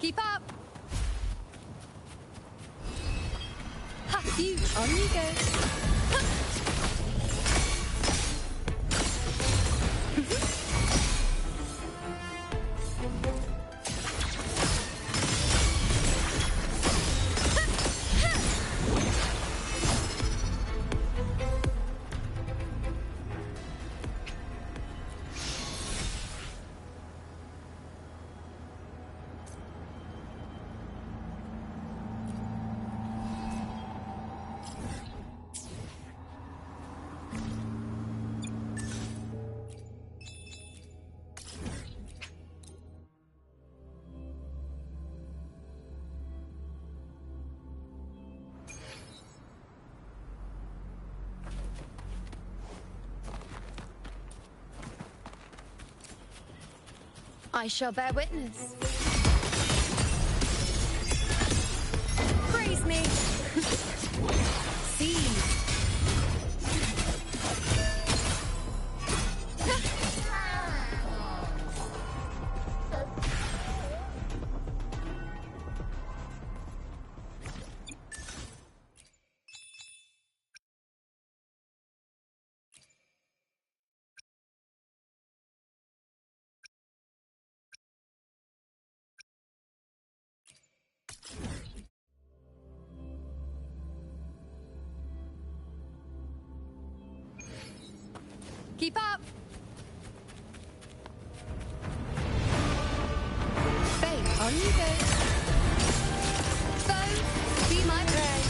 Keep up! Ha! You, on you go! Ha. I shall bear witness. Praise me. See. Keep up! Faith, on you go. Foe, be my prey.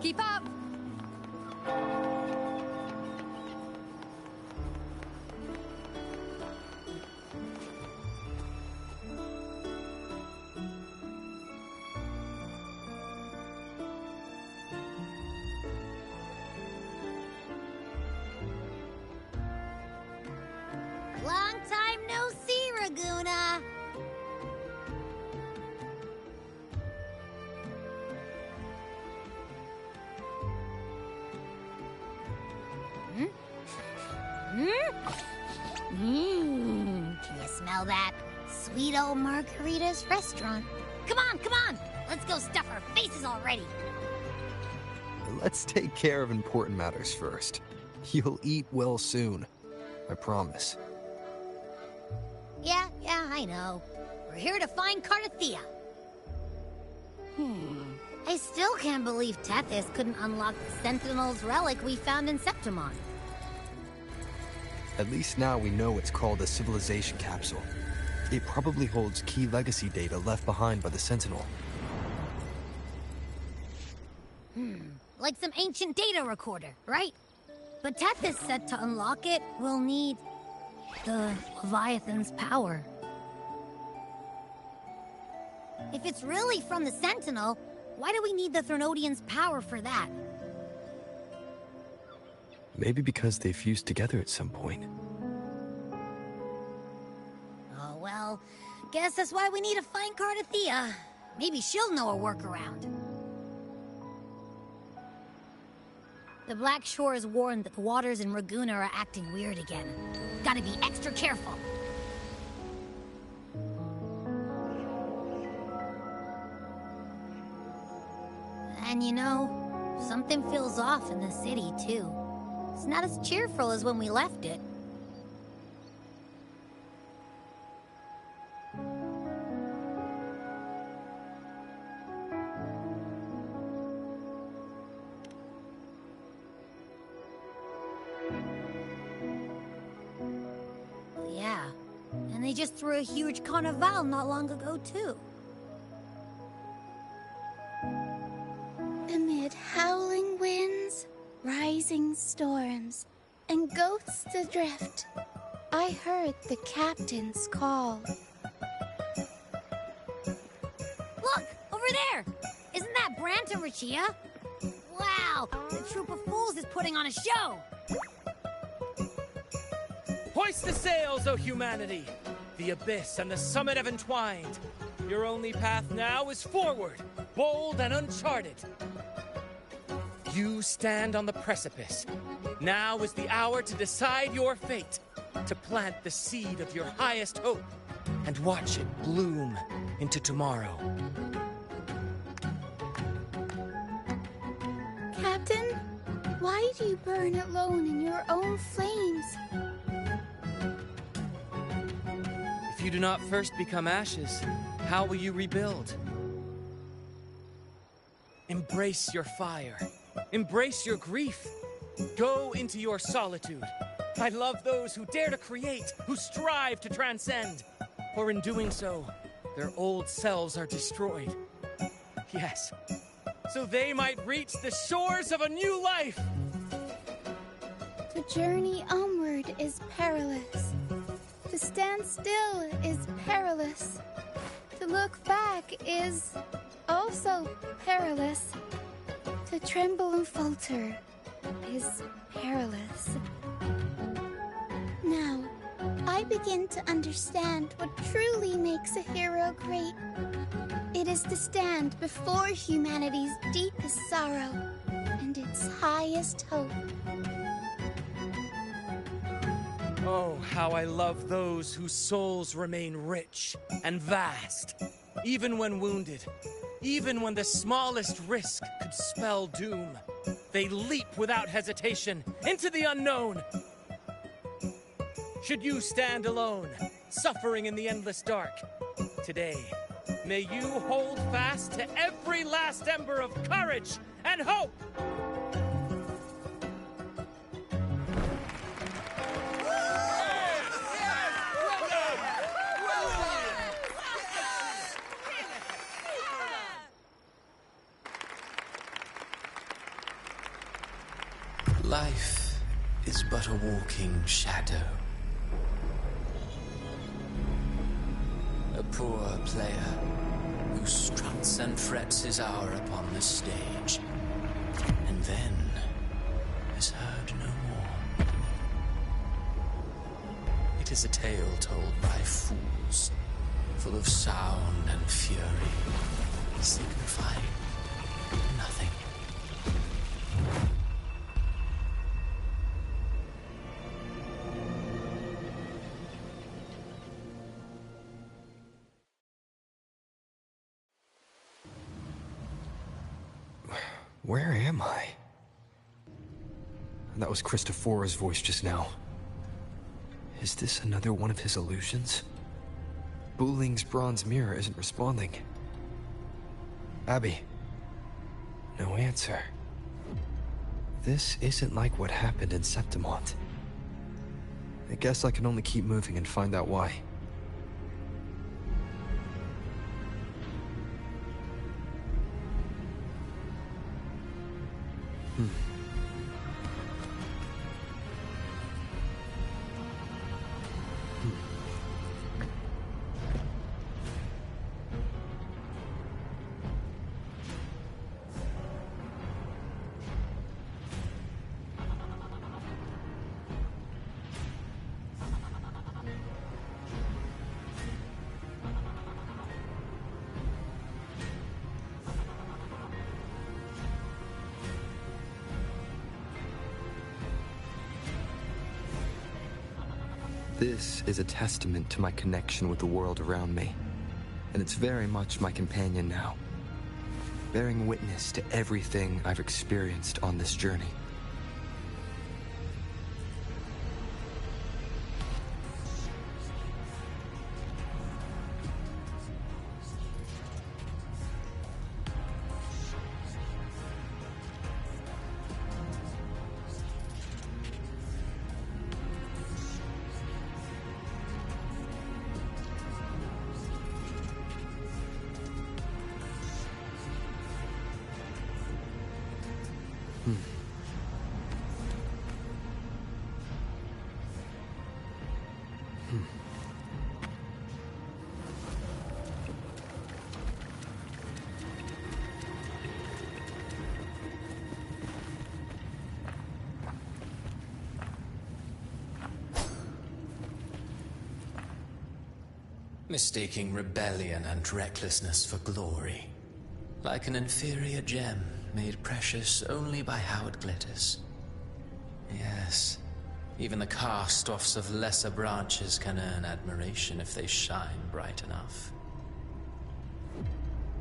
Keep up! Long time no see, Raguna. Can you smell that? Sweet old Margarita's restaurant. Come on, come on! Let's go stuff our faces already. Let's take care of important matters first. You'll eat well soon. I promise. Yeah, I know. We're here to find Cardathea. I still can't believe Tethys couldn't unlock the Sentinel's relic we found in Septimon. At least now we know it's called a civilization capsule. It probably holds key legacy data left behind by the Sentinel. Like some ancient data recorder, right? But Tethys said to unlock it, we'll need the Leviathan's power. If it's really from the Sentinel, why do we need the Threnodian's power for that? Maybe because they fused together at some point. Oh, well, guess that's why we need to find Cardathea. Maybe she'll know a workaround. The Black Shore is warned that the waters in Raguna are acting weird again. Gotta be extra careful. And you know, something feels off in the city, too. It's not as cheerful as when we left it. Yeah, and they just threw a huge carnival not long ago, too. Amid howling winds, rising storms, and ghosts adrift, I heard the captain's call. Look! Over there! Isn't that Brant and Rachia? Wow! The troop of fools is putting on a show! Hoist the sails, O humanity! The abyss and the summit have entwined. Your only path now is forward, bold and uncharted. You stand on the precipice. Now is the hour to decide your fate, to plant the seed of your highest hope, and watch it bloom into tomorrow. Captain, why do you burn alone in your own flames? If you do not first become ashes, how will you rebuild? Embrace your fire. Embrace your grief. Go into your solitude. I love those who dare to create, who strive to transcend. For in doing so, their old selves are destroyed. Yes, so they might reach the shores of a new life. The journey onward is perilous. To stand still is perilous. To look back is also perilous. To tremble and falter is perilous. Now, I begin to understand what truly makes a hero great. It is to stand before humanity's deepest sorrow and its highest hope. Oh, how I love those whose souls remain rich and vast, even when wounded, even when the smallest risk could spell doom. They leap without hesitation into the unknown. Should you stand alone, suffering in the endless dark, today, may you hold fast to every last ember of courage and hope! Life is but a walking shadow. A poor player who struts and frets his hour upon the stage, and then is heard no more. It is a tale told by fools, full of sound and fury, signifying nothing. Where am I? That was Christophora's voice just now. Is this another one of his illusions? Buling's bronze mirror isn't responding. Abby. No answer. This isn't like what happened in Septimont. I guess I can only keep moving and find out why. This is a testament to my connection with the world around me, and it's very much my companion now, bearing witness to everything I've experienced on this journey. Mistaking rebellion and recklessness for glory, like an inferior gem made precious only by how it glitters. Yes, even the cast-offs of lesser branches can earn admiration if they shine bright enough.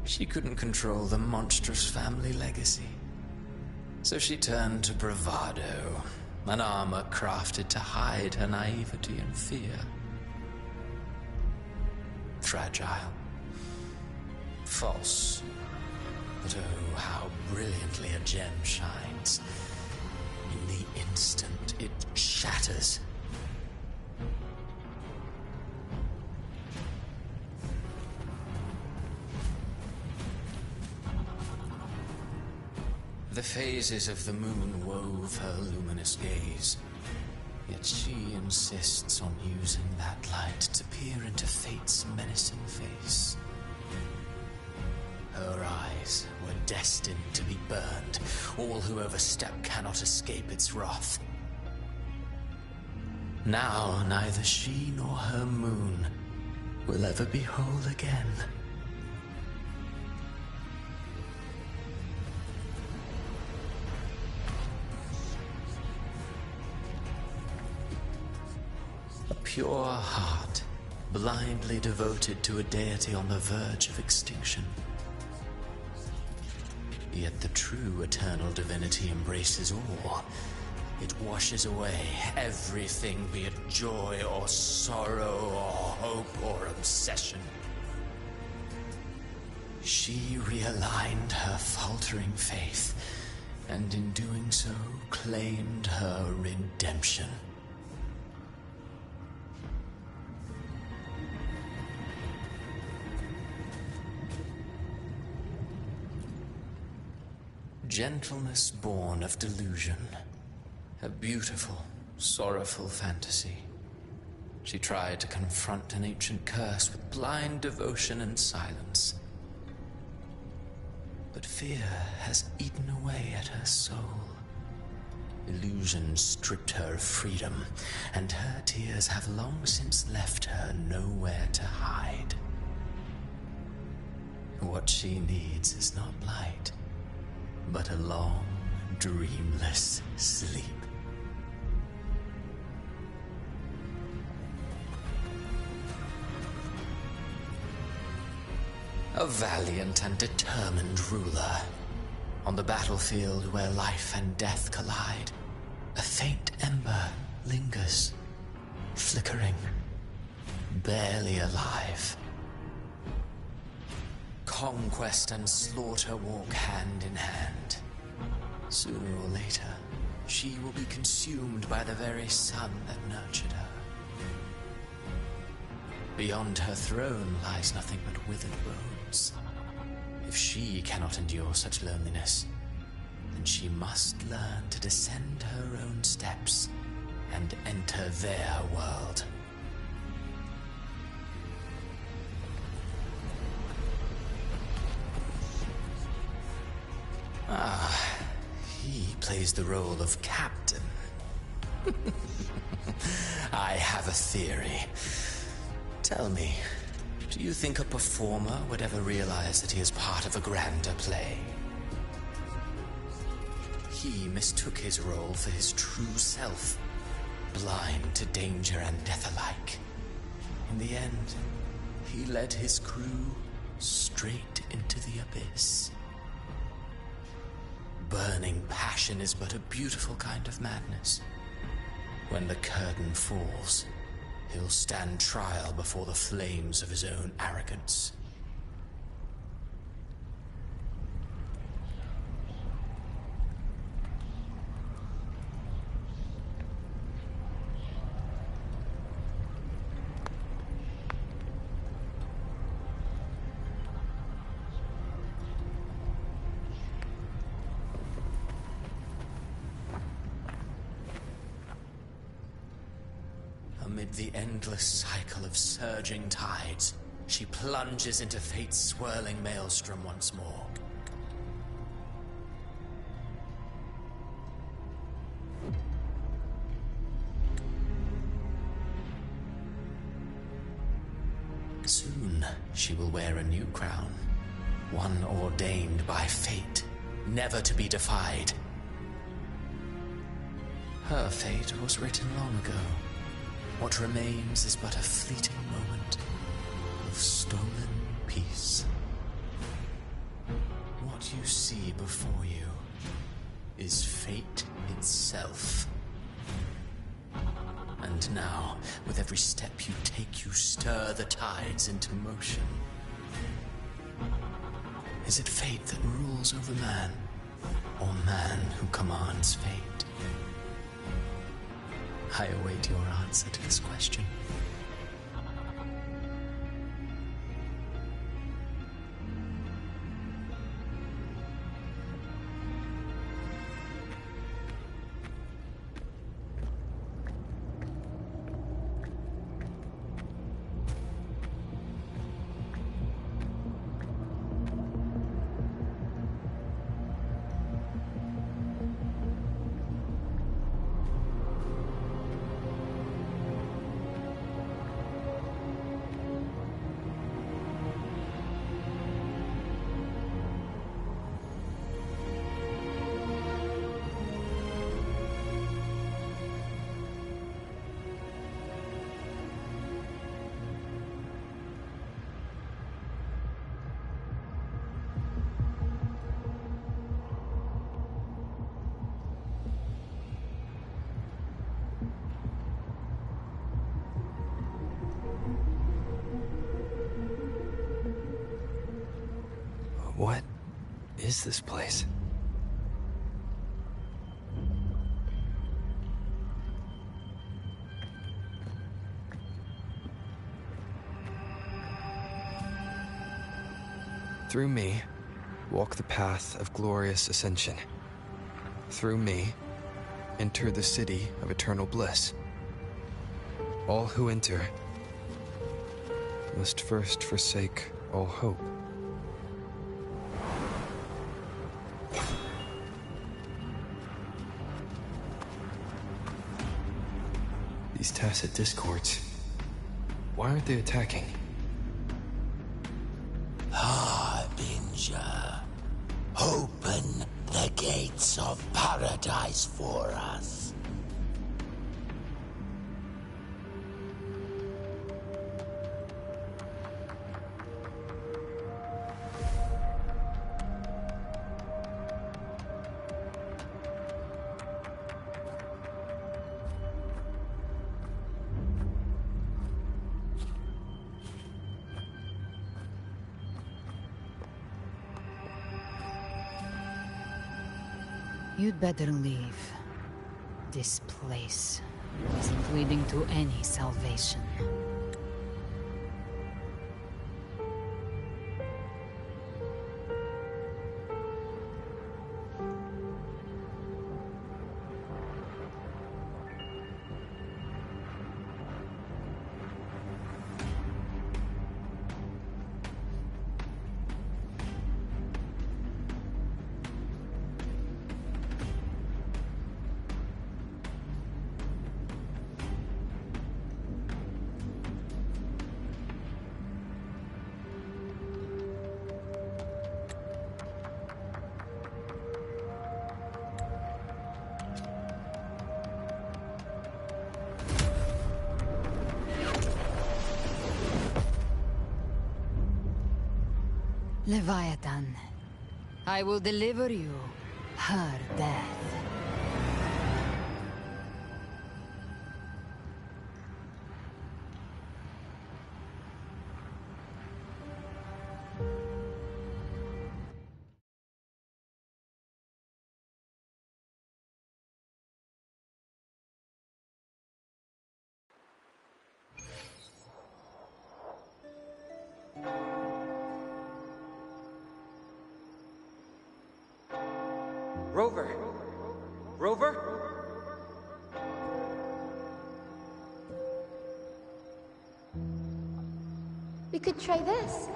She couldn't control the monstrous family legacy, so she turned to bravado, an armor crafted to hide her naivety and fear. Fragile, false, but oh, how brilliantly a gem shines. In the instant it shatters. The phases of the moon wove her luminous gaze. Yet she insists on using that light to peer into fate's menacing face. Her eyes were destined to be burned. All who overstep cannot escape its wrath. Now neither she nor her moon will ever be whole again. Pure heart, blindly devoted to a deity on the verge of extinction. Yet the true eternal divinity embraces all. It washes away everything, be it joy or sorrow or hope or obsession. She realigned her faltering faith, and in doing so, claimed her redemption. Gentleness born of delusion, A beautiful, sorrowful fantasy. She tried to confront an ancient curse with blind devotion and silence. But fear has eaten away at her soul. Illusion stripped her of freedom, and her tears have long since left her nowhere to hide. What she needs is not light, but a long, dreamless sleep. A valiant and determined ruler. On the battlefield where life and death collide, a faint ember lingers, flickering, barely alive. Conquest and slaughter walk hand in hand. Sooner or later, she will be consumed by the very sun that nurtured her. Beyond her throne lies nothing but withered bones. If she cannot endure such loneliness, then she must learn to descend her own steps and enter their world. He plays the role of captain. I have a theory. Tell me, do you think a performer would ever realize that he is part of a grander play? He mistook his role for his true self, blind to danger and death alike. In the end, he led his crew straight into the abyss. Burning passion is but a beautiful kind of madness. When the curtain falls, he'll stand trial before the flames of his own arrogance. Amid the endless cycle of surging tides, she plunges into fate's swirling maelstrom once more. Soon, she will wear a new crown, one ordained by fate, never to be defied. Her fate was written long ago. What remains is but a fleeting moment of stolen peace. What you see before you is fate itself. And now, with every step you take, you stir the tides into motion. Is it fate that rules over man, or man who commands fate? I await your answer to this question. What is this place? Through me, walk the path of glorious ascension. Through me, enter the city of eternal bliss. All who enter must first forsake all hope. These tacit discords, why aren't they attacking? Harbinger, open the gates of paradise for us. You'd better leave. This place isn't leading to any salvation. Leviathan, I will deliver you her death. Rover! Rover? We could try this.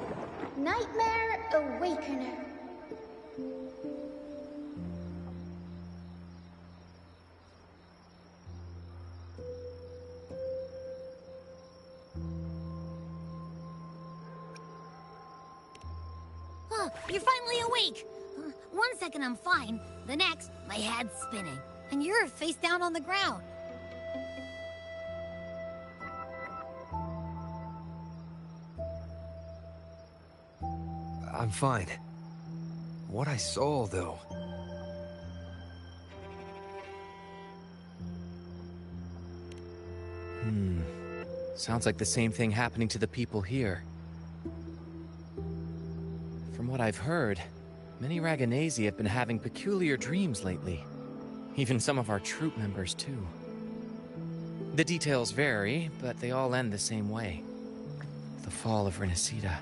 Nightmare Awakener. You're finally awake! 1 second I'm fine, the next, my head's spinning. And you're face down on the ground. I'm fine. What I saw, though... Sounds like the same thing happening to the people here. From what I've heard, many Raganesi have been having peculiar dreams lately. Even some of our troop members, too. The details vary, but they all end the same way. The fall of Rinacita.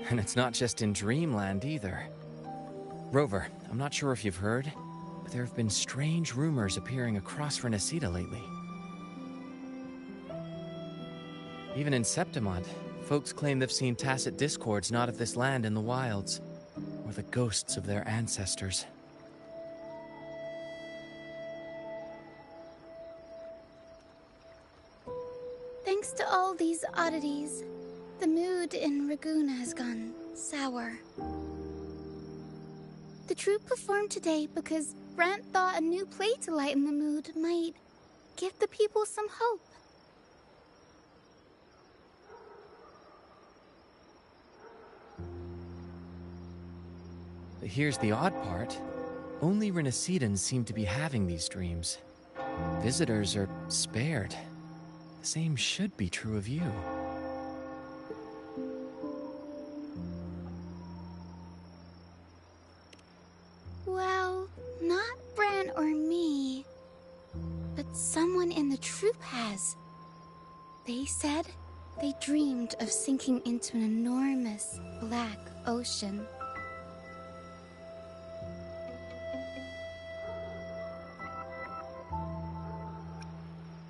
And it's not just in Dreamland, either. Rover, I'm not sure if you've heard, but there have been strange rumors appearing across Rinacita lately. Even in Septimont, folks claim they've seen tacit discords not of this land in the wilds, or the ghosts of their ancestors. Thanks to all these oddities, the mood in Raguna has gone sour. The troupe performed today because Brant thought a new play to lighten the mood might give the people some hope. Here's the odd part. Only Renacitans seem to be having these dreams. Visitors are spared. The same should be true of you. Well, not Bran or me, but someone in the troupe has. They said They dreamed of sinking into an enormous black ocean.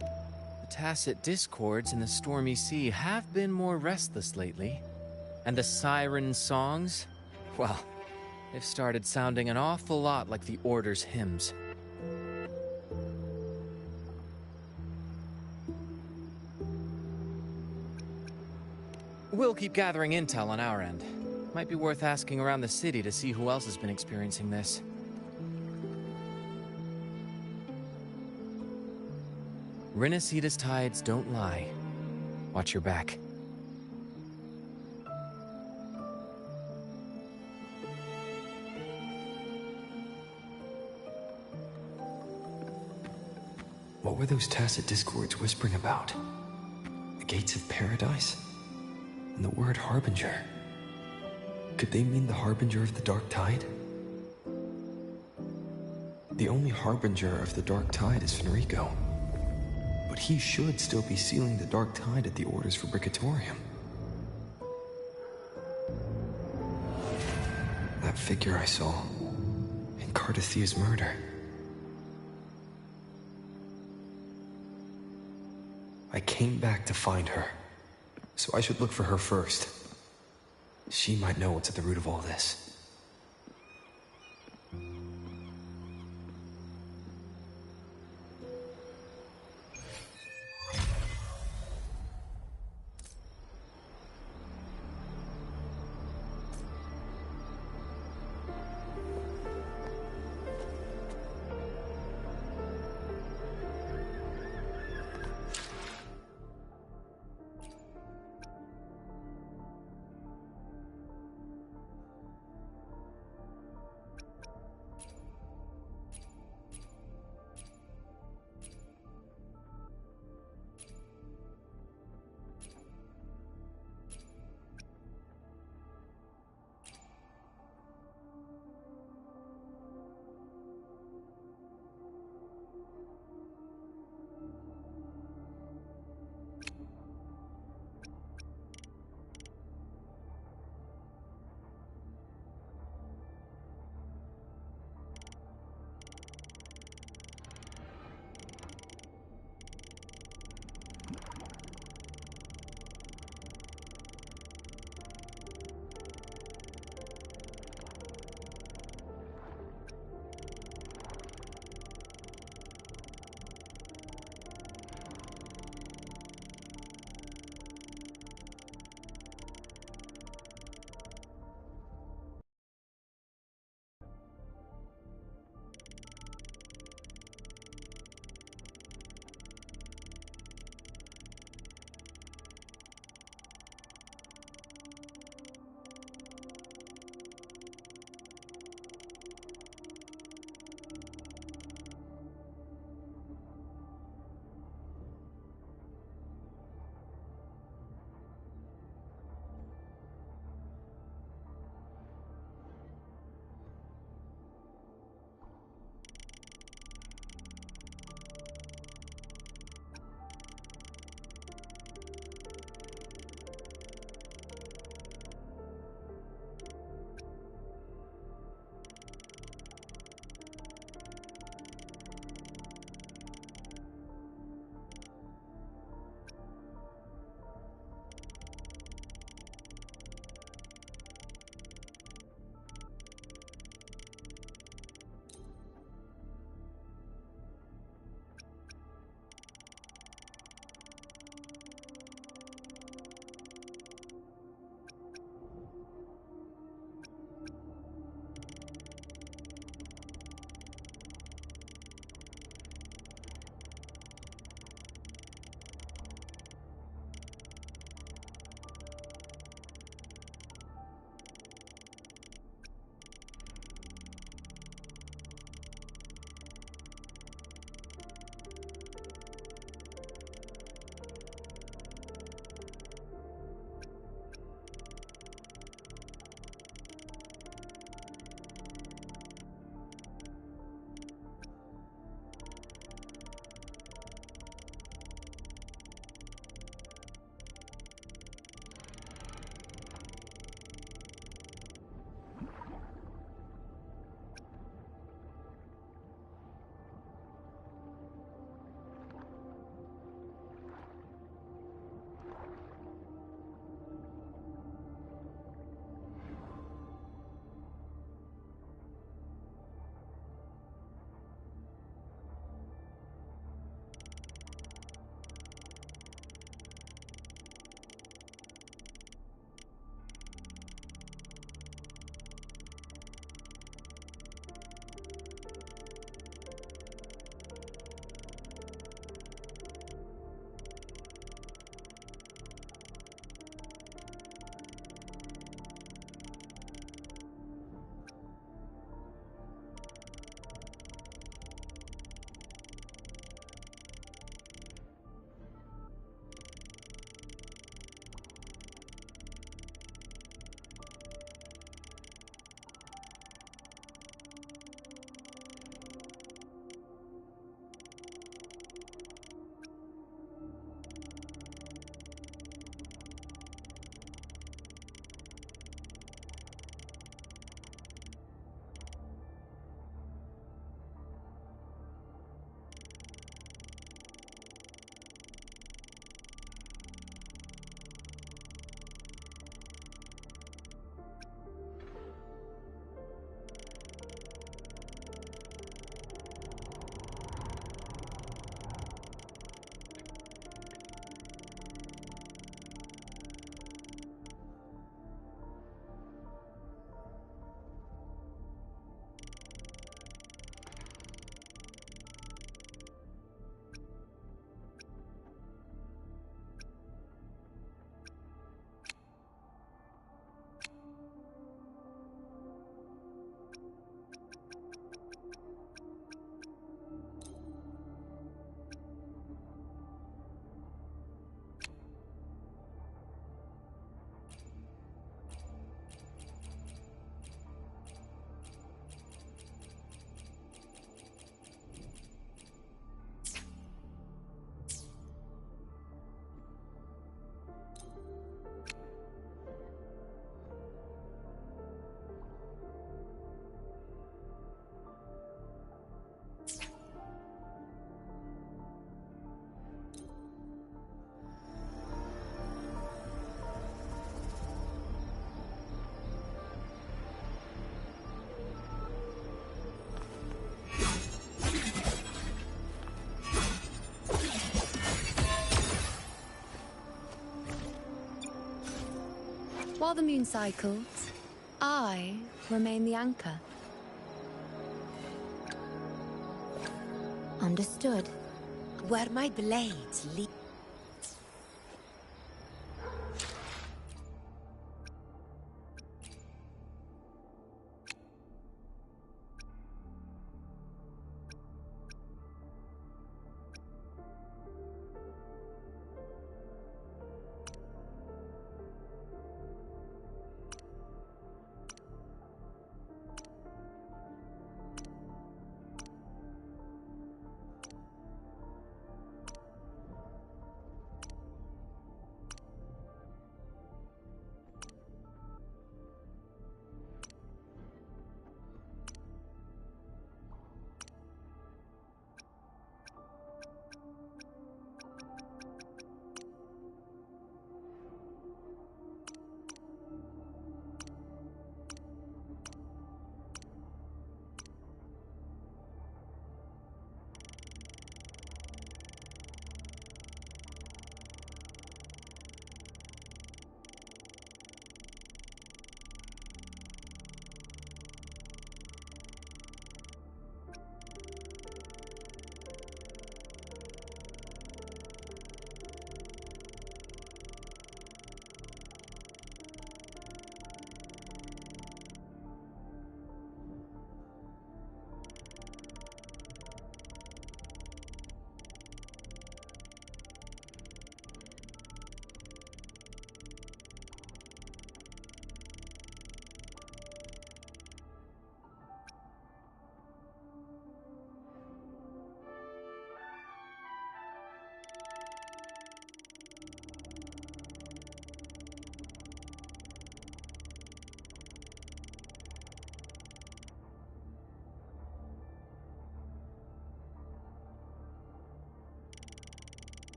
The tacit discords in the stormy sea have been more restless lately. And the siren songs? Well, they've started sounding an awful lot like the Order's hymns. We'll keep gathering intel on our end. Might be worth asking around the city to see who else has been experiencing this. Rinacita's tides don't lie. Watch your back. What were those tacit discords whispering about? The gates of paradise? And the word harbinger? Could they mean the harbinger of the dark tide? The only harbinger of the dark tide is Fenrico. But he should still be sealing the dark tide at the Order's Fabricatorium. That figure I saw in Cardathia's murder. I came back to find her, so I should look for her first. She might know what's at the root of all this. While the moon cycles, I remain the anchor. Understood. Where my blades lead.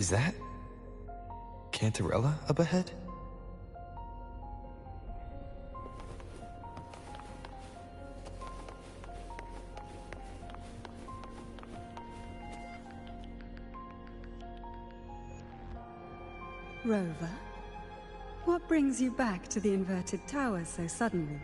Is that Cantarella up ahead? Rover, what brings you back to the inverted tower so suddenly?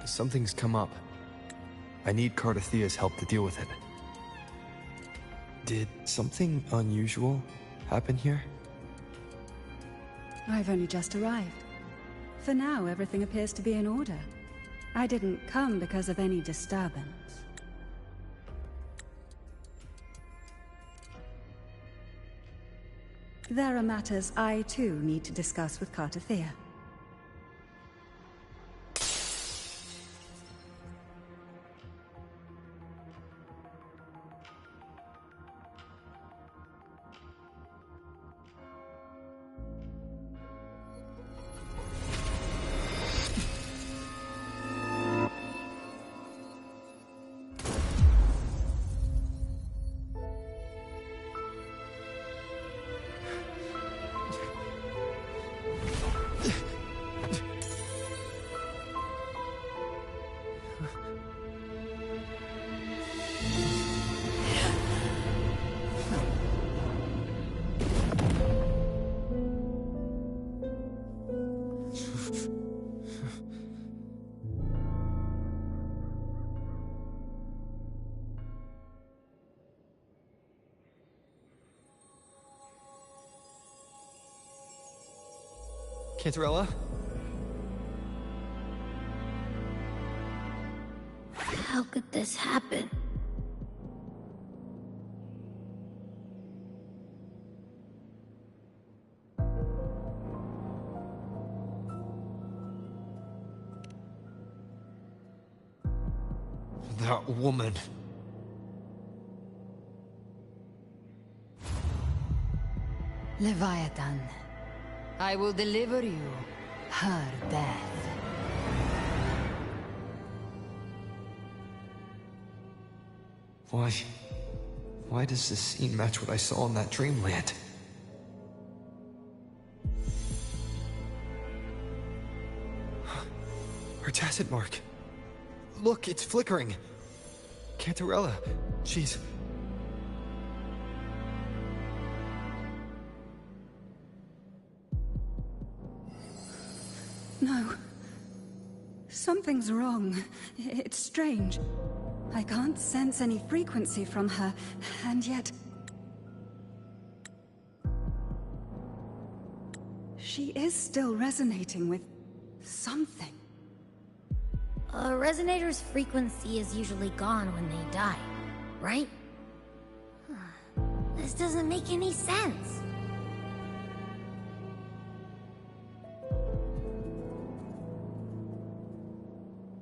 Something's come up. I need Cardathia's help to deal with it. Did something unusual happen here? I've only just arrived. For now, everything appears to be in order. I didn't come because of any disturbance. There are matters I, too, need to discuss with Cardathia. Cantarella? How could this happen? That woman. Leviathan, I will deliver you her death. Why does this scene match what I saw in that dreamland? Her tacit mark. Look, it's flickering. Cantarella, she's... No. Something's wrong. It's strange. I can't sense any frequency from her, and yet... she is still resonating with something. A resonator's frequency is usually gone when they die, right? This doesn't make any sense.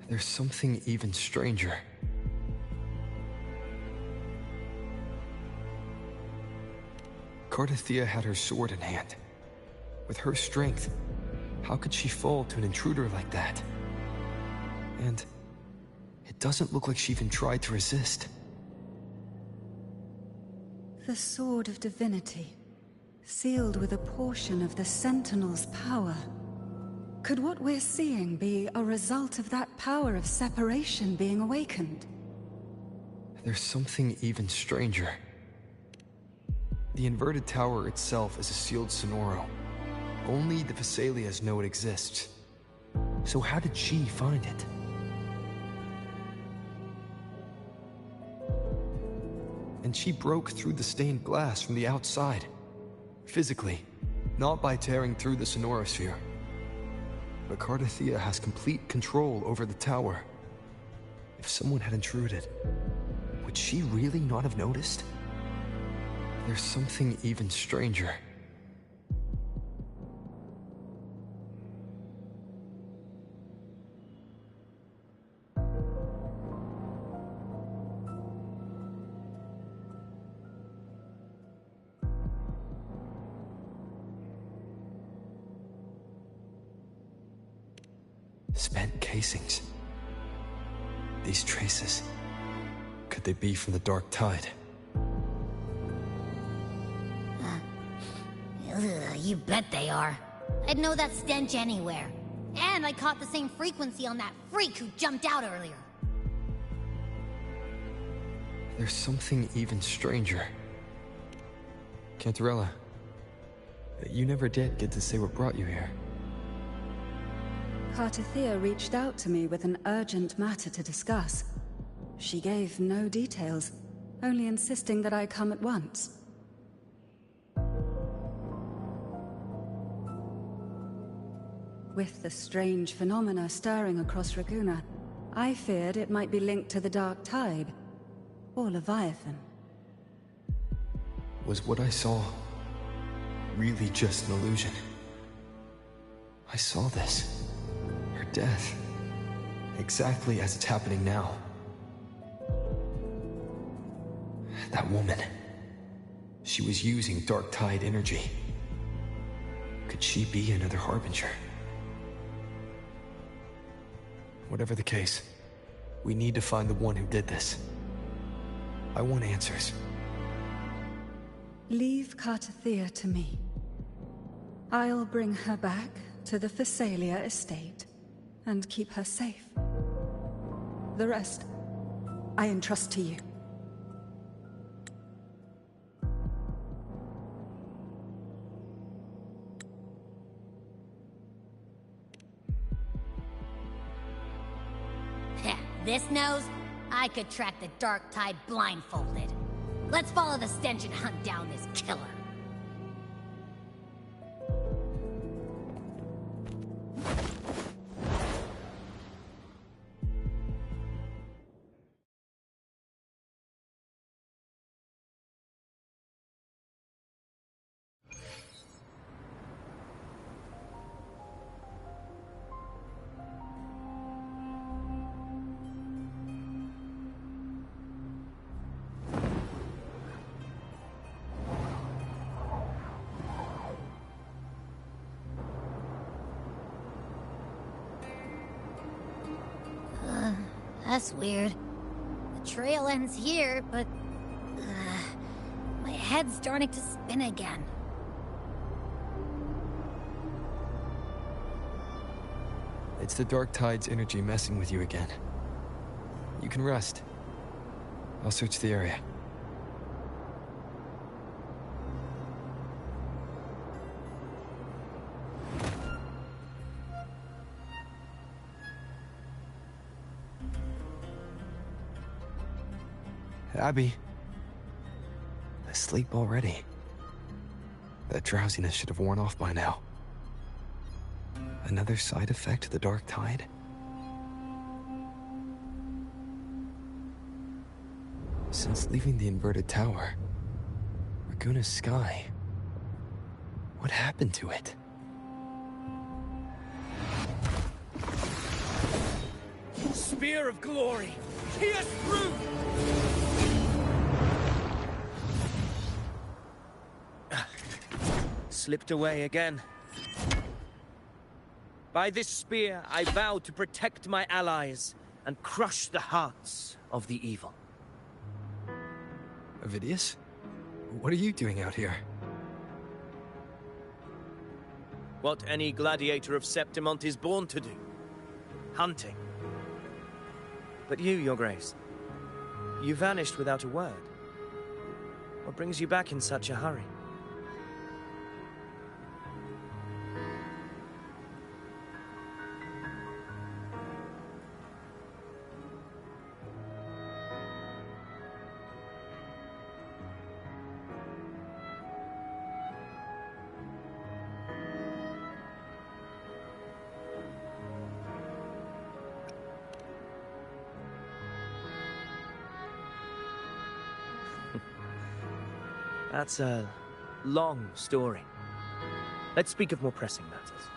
There's something even stranger. Cardathia had her sword in hand. With her strength, how could she fall to an intruder like that? And it doesn't look like she even tried to resist. The Sword of Divinity, sealed with a portion of the Sentinel's power. Could what we're seeing be a result of that power of separation being awakened? There's something even stranger. The inverted tower itself is a sealed Sonoro. Only the Vesalias know it exists. So how did she find it? And she broke through the stained glass from the outside. Physically, not by tearing through the Sonorosphere. But Cardathia has complete control over the tower. If someone had intruded, would she really not have noticed? There's something even stranger. Spent casings. These traces. Could they be from the dark tide? You bet they are. I'd know that stench anywhere. And I caught the same frequency on that freak who jumped out earlier. There's something even stranger. Cantarella, you never did get to say what brought you here. Cartathea reached out to me with an urgent matter to discuss. She gave no details, only insisting that I come at once. With the strange phenomena stirring across Raguna, I feared it might be linked to the Dark Tide, or Leviathan. Was what I saw really just an illusion? I saw this. Her death. Exactly as it's happening now. That woman. She was using Dark Tide energy. Could she be another Harbinger? Whatever the case, we need to find the one who did this. I want answers. Leave Cartathea to me. I'll bring her back to the Phasalia estate and keep her safe. The rest, I entrust to you. This nose? I could track the Dark Tide blindfolded. Let's follow the stench and hunt down this killer. That's weird. The trail ends here, but... my head's starting to spin again. It's the Dark Tide's energy messing with you again. You can rest. I'll search the area. Abby. Asleep already. That drowsiness should have worn off by now. Another side effect of the Dark Tide? Since leaving the inverted tower, Raguna's sky... what happened to it? Spear of glory! Pierce through! Slipped away again. By this spear, I vow to protect my allies and crush the hearts of the evil. Avidius? What are you doing out here? What any gladiator of Septimont is born to do. Hunting. But you, Your Grace, you vanished without a word. What brings you back in such a hurry? That's a long story. Let's speak of more pressing matters.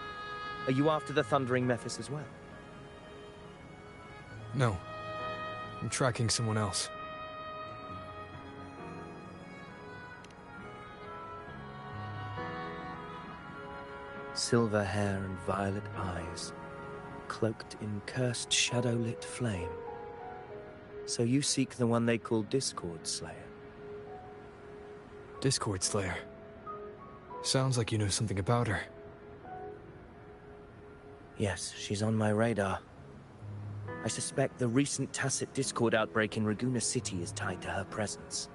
Are you after the Thundering Mephis as well? No. I'm tracking someone else. Silver hair and violet eyes. cloaked in cursed shadow-lit flame. So you seek the one they call Discord Slayer? Discord Slayer. Sounds like you know something about her. Yes, she's on my radar. I suspect the recent tacit Discord outbreak in Raguna City is tied to her presence.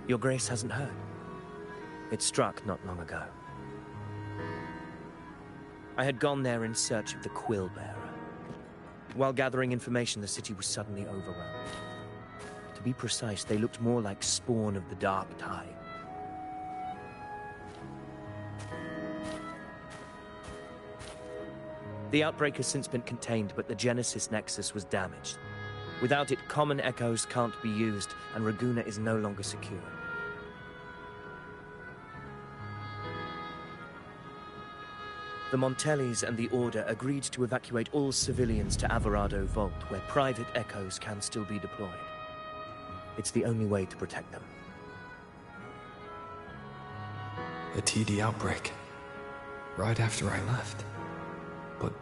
Your Grace hasn't heard. It struck not long ago. I had gone there in search of the Quill Bearer. While gathering information, the city was suddenly overrun. To be precise, they looked more like spawn of the Dark Tide. The outbreak has since been contained, but the Genesis Nexus was damaged. Without it, common echoes can't be used, and Raguna is no longer secure. The Montellis and the Order agreed to evacuate all civilians to Alvarado Vault, where private echoes can still be deployed. It's the only way to protect them. A TD outbreak. Right after I left. But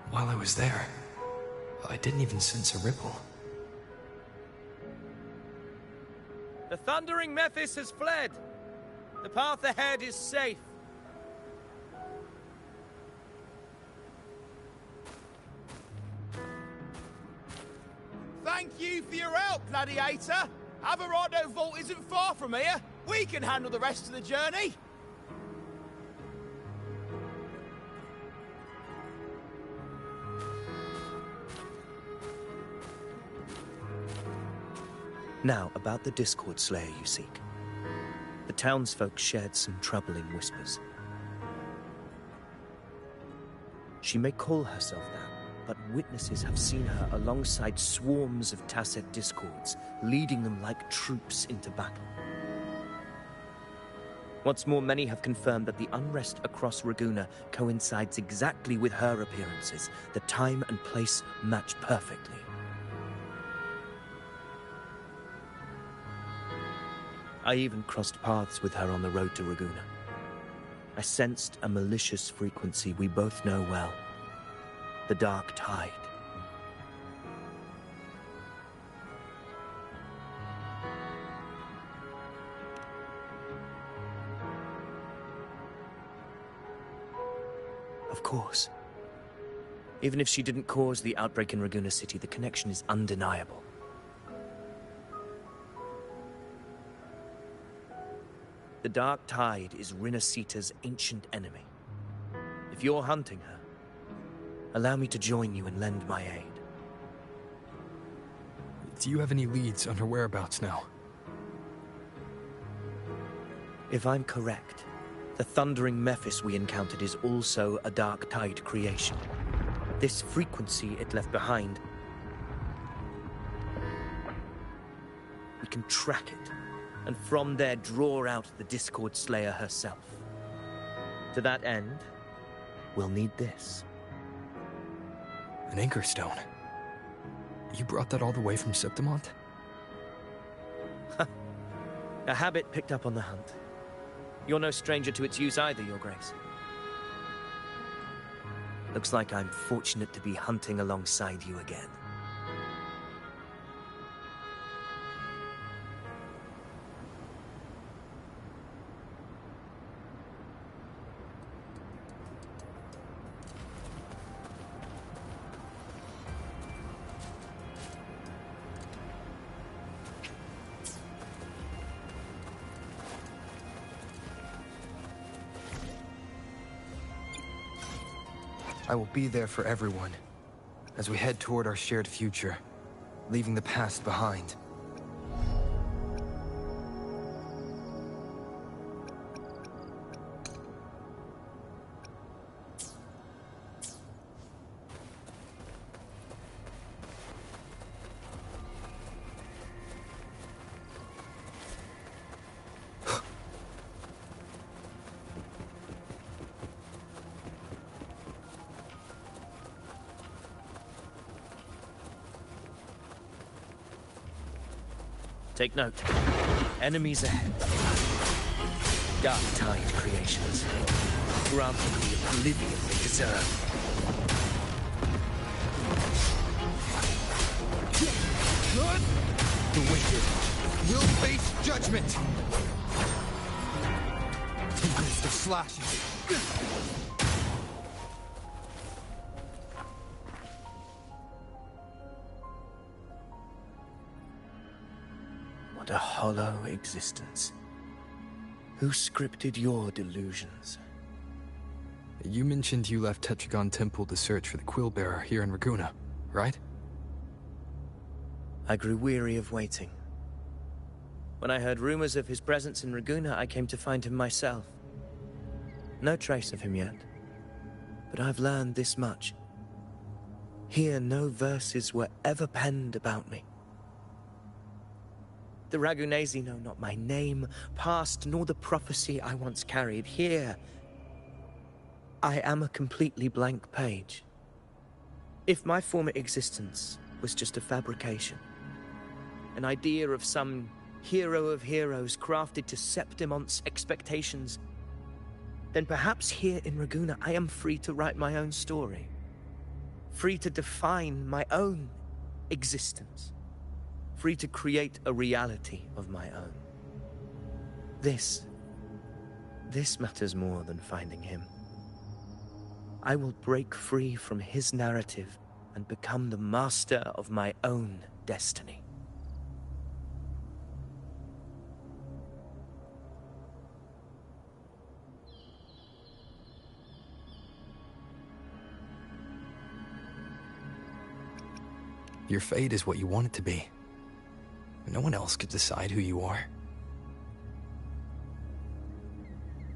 while I was there, I didn't even sense a ripple. The Thundering Mephis has fled. The path ahead is safe. Thank you for your help, Gladiator. Alvarado Vault isn't far from here. We can handle the rest of the journey. Now, about the Discord Slayer you seek. The townsfolk shared some troubling whispers. She may call herself that, but witnesses have seen her alongside swarms of tacit discords, leading them like troops into battle. What's more, many have confirmed that the unrest across Raguna coincides exactly with her appearances. The time and place match perfectly. I even crossed paths with her on the road to Raguna. I sensed a malicious frequency we both know well. The Dark Tide. Of course. Even if she didn't cause the outbreak in Raguna City, the connection is undeniable. The Dark Tide is Rinacita's ancient enemy. If you're hunting her, allow me to join you and lend my aid. Do you have any leads on her whereabouts now? If I'm correct, the Thundering Mephis we encountered is also a Dark Tide creation. This frequency it left behind, we can track it, and from there draw out the Discord Slayer herself. To that end, we'll need this. An anchor stone. You brought that all the way from Septimont? A habit picked up on the hunt. You're no stranger to its use either, Your Grace. Looks like I'm fortunate to be hunting alongside you again. I will be there for everyone, as we head toward our shared future, leaving the past behind. Take note. Enemies ahead. Dark Tide creations. Grant them the oblivion they deserve. The wicked will face judgment! He missed the slashes. What a hollow existence. Who scripted your delusions? You mentioned you left Tetragon Temple to search for the Quillbearer here in Raguna, right? I grew weary of waiting. When I heard rumors of his presence in Raguna, I came to find him myself. No trace of him yet, but I've learned this much. Here, no verses were ever penned about me. The Ragunesi know not my name, past, nor the prophecy I once carried. Here, I am a completely blank page. If my former existence was just a fabrication, an idea of some hero of heroes crafted to Septimon's expectations, then perhaps here in Raguna I am free to write my own story. Free to define my own existence. Free to create a reality of my own. This matters more than finding him. I will break free from his narrative and become the master of my own destiny. Your fate is what you want it to be. No one else could decide who you are.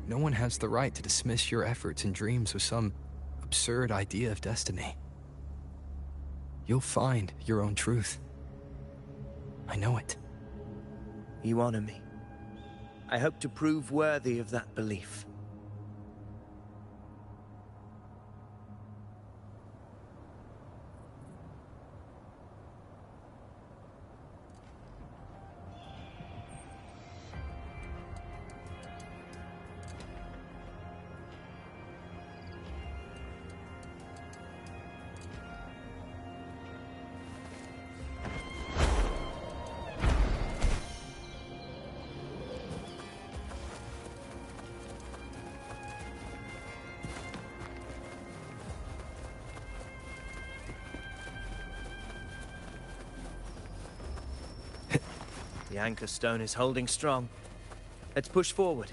No one has the right to dismiss your efforts and dreams with some absurd idea of destiny. You'll find your own truth. I know it. You honor me. I hope to prove worthy of that belief. The anchor stone is holding strong. Let's push forward.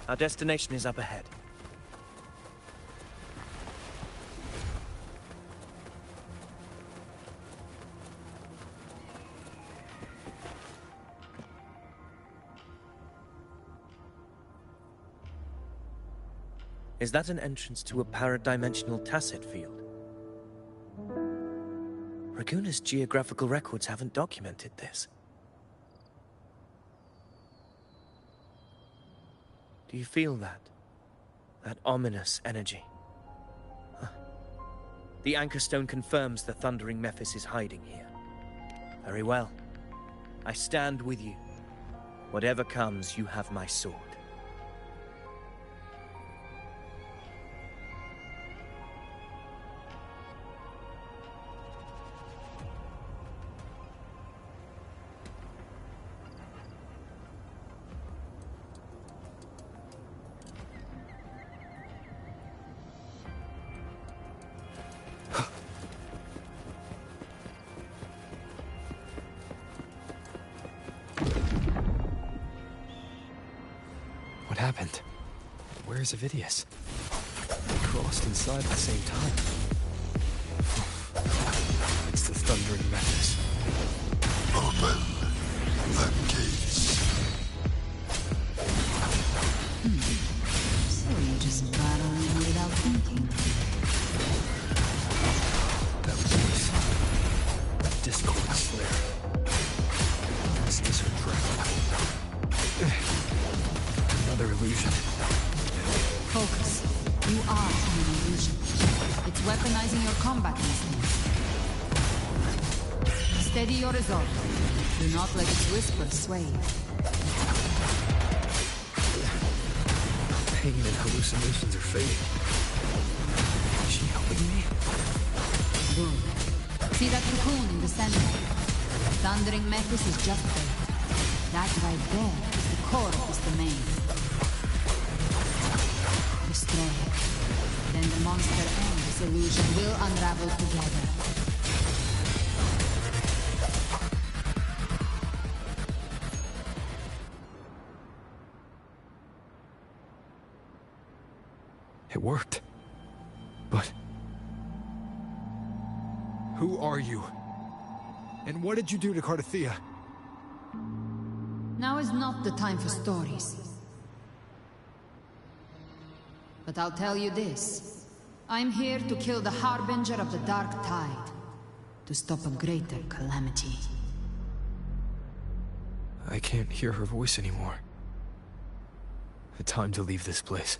Our destination is up ahead. Is that an entrance to a paradimensional tacit field? Raguna's geographical records haven't documented this. Do you feel that? That ominous energy? Huh. The anchor stone confirms the thundering Mephis is hiding here. Very well. I stand with you. Whatever comes, you have my sword. What happened? Where's Avidius? We crossed inside at the same time. It's the thundering Mephis. Open the gates. So you're just battling without thinking. That voice. That discord flare. Is this her breath? Another illusion. Focus. You are an illusion. It's weaponizing your combat instincts. Steady your resolve. Do not let its whisper sway you. Pain and hallucinations are fading. Is she helping me? Good. See that cocoon in the center? The thundering Mephis is just there. That right there is the core of this domain. Destroy it. Then the monster and this illusion will unravel together. It worked. But... who are you? And what did you do to Cardathea? Now is not the time for stories. But I'll tell you this. I'm here to kill the Harbinger of the Dark Tide. To stop a greater calamity. I can't hear her voice anymore. Time to leave this place.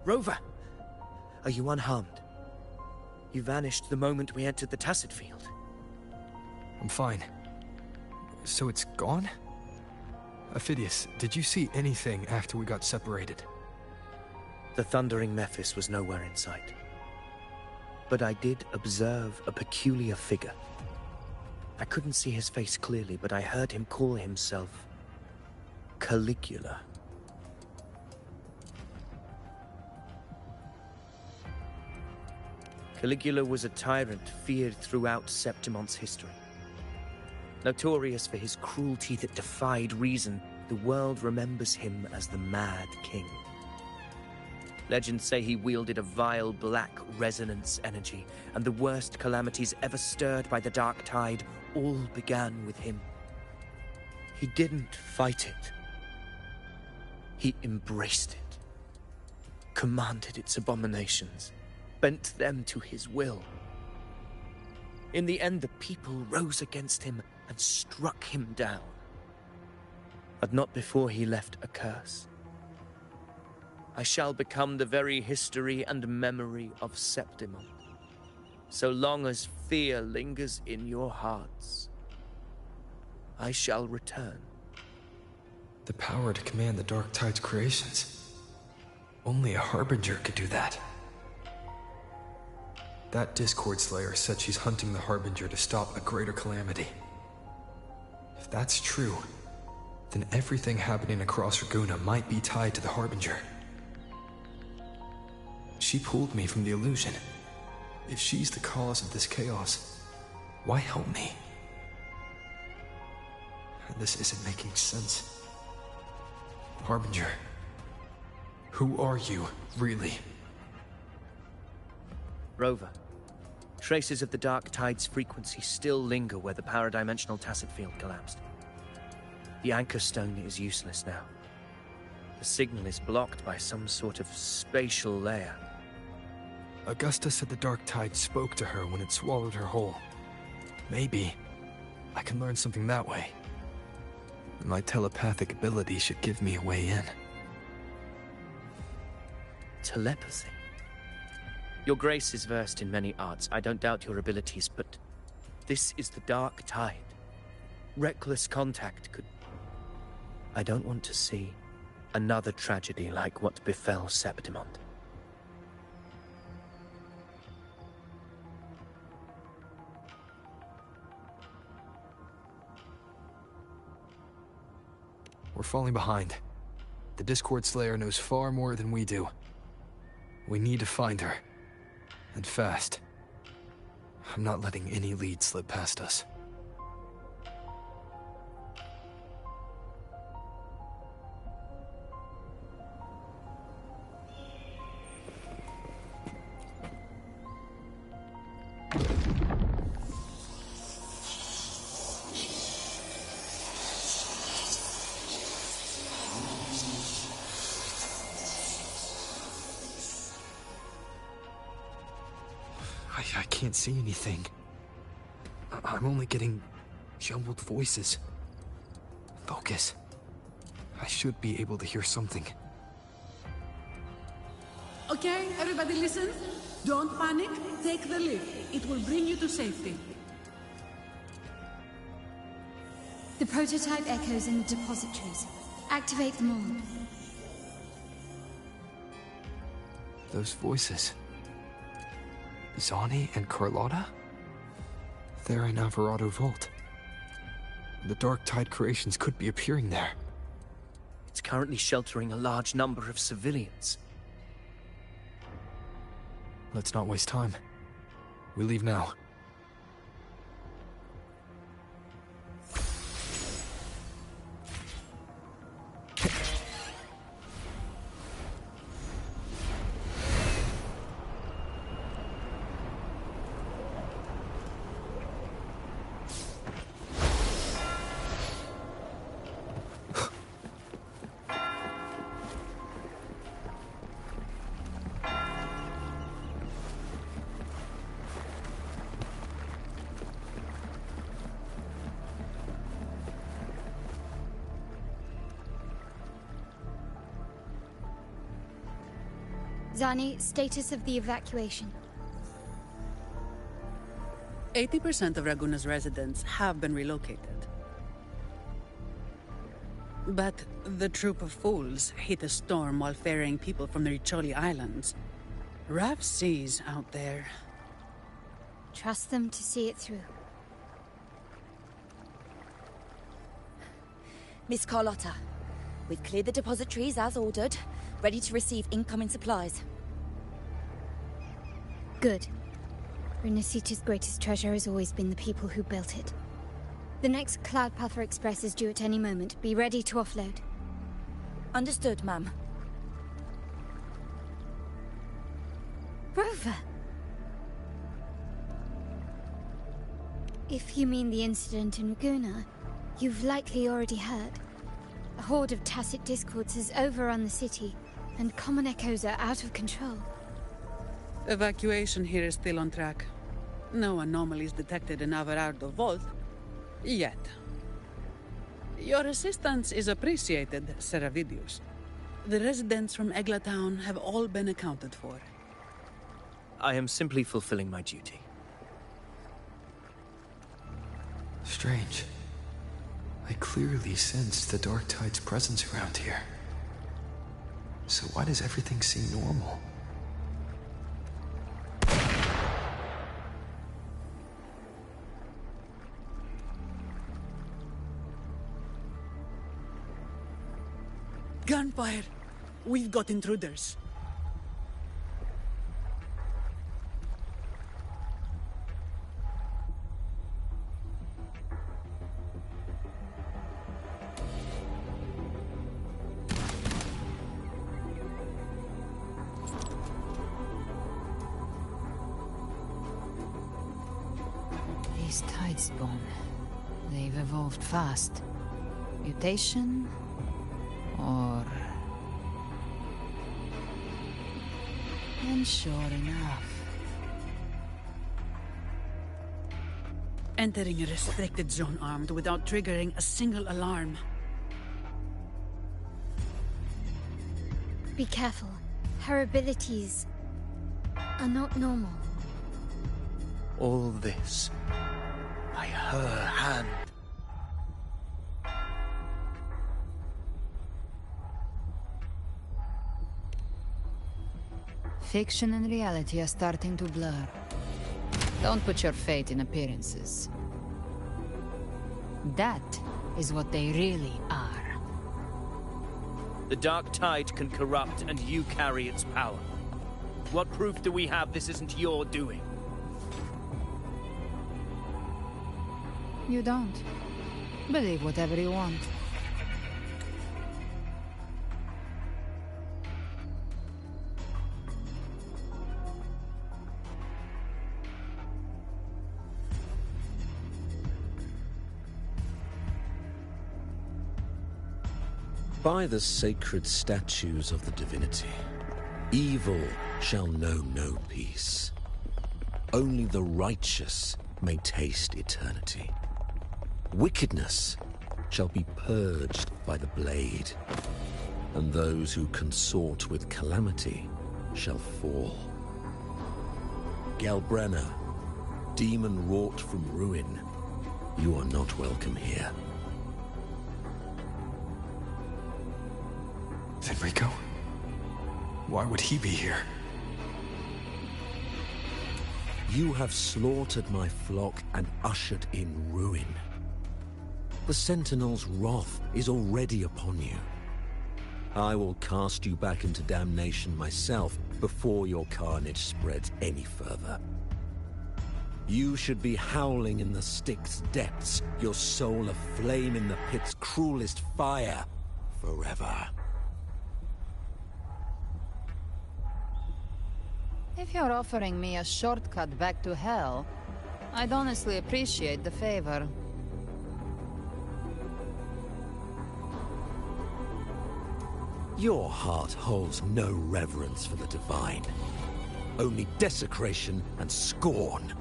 Rover! Are you unharmed? You vanished the moment we entered the Tacit Field. I'm fine. So it's gone? Ophidius, did you see anything after we got separated? The thundering Mephis was nowhere in sight. But I did observe a peculiar figure. I couldn't see his face clearly, but I heard him call himself Caligula. Caligula was a tyrant feared throughout Septimon's history. Notorious for his cruelty that defied reason, the world remembers him as the Mad King. Legends say he wielded a vile black resonance energy, and the worst calamities ever stirred by the Dark Tide all began with him. He didn't fight it. He embraced it, commanded its abominations, bent them to his will. In the end, the people rose against him and struck him down. But not before he left a curse. I shall become the very history and memory of Septimon. So long as fear lingers in your hearts, I shall return. The power to command the Dark Tide's creations. Only a Harbinger could do that. That Discord Slayer said she's hunting the Harbinger to stop a greater calamity. If that's true, then everything happening across Raguna might be tied to the Harbinger. She pulled me from the illusion. If she's the cause of this chaos, why help me? This isn't making sense. Harbinger, who are you, really? Rover, traces of the Dark Tide's frequency still linger where the paradimensional Tacit Field collapsed. The Anchor Stone is useless now. The signal is blocked by some sort of spatial layer. Augusta said the Dark Tide spoke to her when it swallowed her whole. Maybe I can learn something that way. My telepathic ability should give me a way in. Telepathy? Your Grace is versed in many arts. I don't doubt your abilities, but this is the Dark Tide. Reckless contact could... I don't want to see another tragedy like what befell Septimon. We're falling behind. The Discord Slayer knows far more than we do. We need to find her. And fast. I'm not letting any lead slip past us. I can't see anything. I'm only getting jumbled voices. Focus. I should be able to hear something. Okay, everybody listen. Don't panic. Take the lift. It will bring you to safety. The prototype echoes in the depositories. Activate them all. Those voices. Zani and Carlotta? They're in Alvarado Vault. The Dark Tide creations could be appearing there. It's currently sheltering a large number of civilians. Let's not waste time. We leave now. Zani, status of the evacuation. 80% of Raguna's residents have been relocated. But the troop of fools hit a storm while ferrying people from the Riccioli Islands. Rough seas out there. Trust them to see it through. Miss Carlotta, we've cleared the depositories as ordered, ready to receive incoming supplies. Good. Rinacita's greatest treasure has always been the people who built it. The next Cloudpather Express is due at any moment. Be ready to offload. Understood, ma'am. Rover! If you mean the incident in Raguna, you've likely already heard. A horde of tacit discords has overrun the city, and common echoes are out of control. Evacuation here is still on track. No anomalies detected in Alvarado Vault. Yet. Your assistance is appreciated, Seravidius. The residents from Eglatown have all been accounted for. I am simply fulfilling my duty. Strange. I clearly sensed the Dark Tide's presence around here. So why does everything seem normal? Gunfire! We've got intruders. These tide spawn. They've evolved fast. Mutation? Or... And sure enough. Entering a restricted zone armed without triggering a single alarm. Be careful. Her abilities are not normal. All this by her hand. Fiction and reality are starting to blur. Don't put your faith in appearances. That is what they really are. The Dark Tide can corrupt, and you carry its power. What proof do we have this isn't your doing? You don't. Believe whatever you want. By the sacred statues of the divinity, evil shall know no peace. Only the righteous may taste eternity. Wickedness shall be purged by the blade, and those who consort with calamity shall fall. Gelbrenna, demon wrought from ruin, you are not welcome here. Finrico? Why would he be here? You have slaughtered my flock and ushered in ruin. The Sentinel's wrath is already upon you. I will cast you back into damnation myself before your carnage spreads any further. You should be howling in the Styx's depths, your soul aflame in the pit's cruelest fire, forever. If you're offering me a shortcut back to hell, I'd honestly appreciate the favor. Your heart holds no reverence for the divine, only desecration and scorn.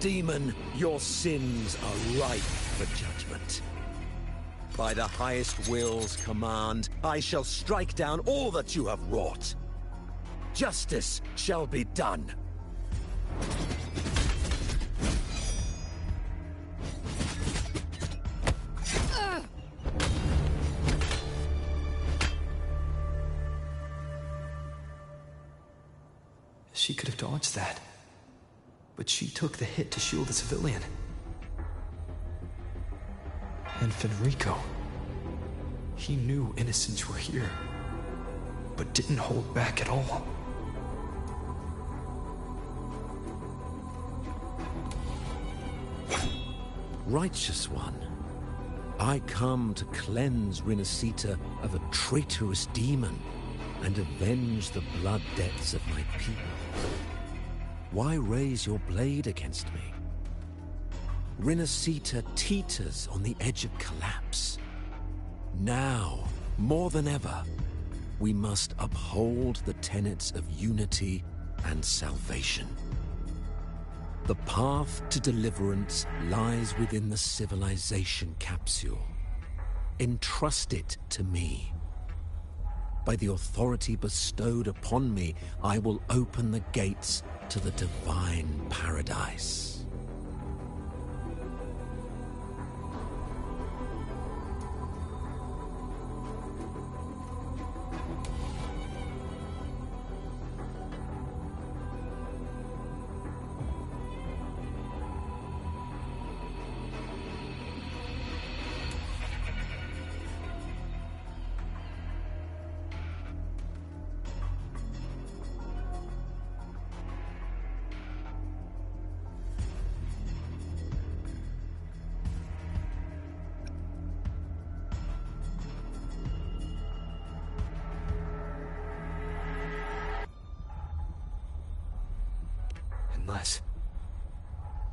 Demon, your sins are ripe for judgment. By the highest will's command, I shall strike down all that you have wrought. Justice shall be done. She could have dodged that. But she took the hit to shield a civilian. And Finrico. He knew innocents were here, but didn't hold back at all. Righteous one, I come to cleanse Rinacita of a traitorous demon and avenge the blood debts of my people. Why raise your blade against me? Rinacita teeters on the edge of collapse. Now, more than ever, we must uphold the tenets of unity and salvation. The path to deliverance lies within the civilization capsule. Entrust it to me. By the authority bestowed upon me, I will open the gates to the divine paradise. Unless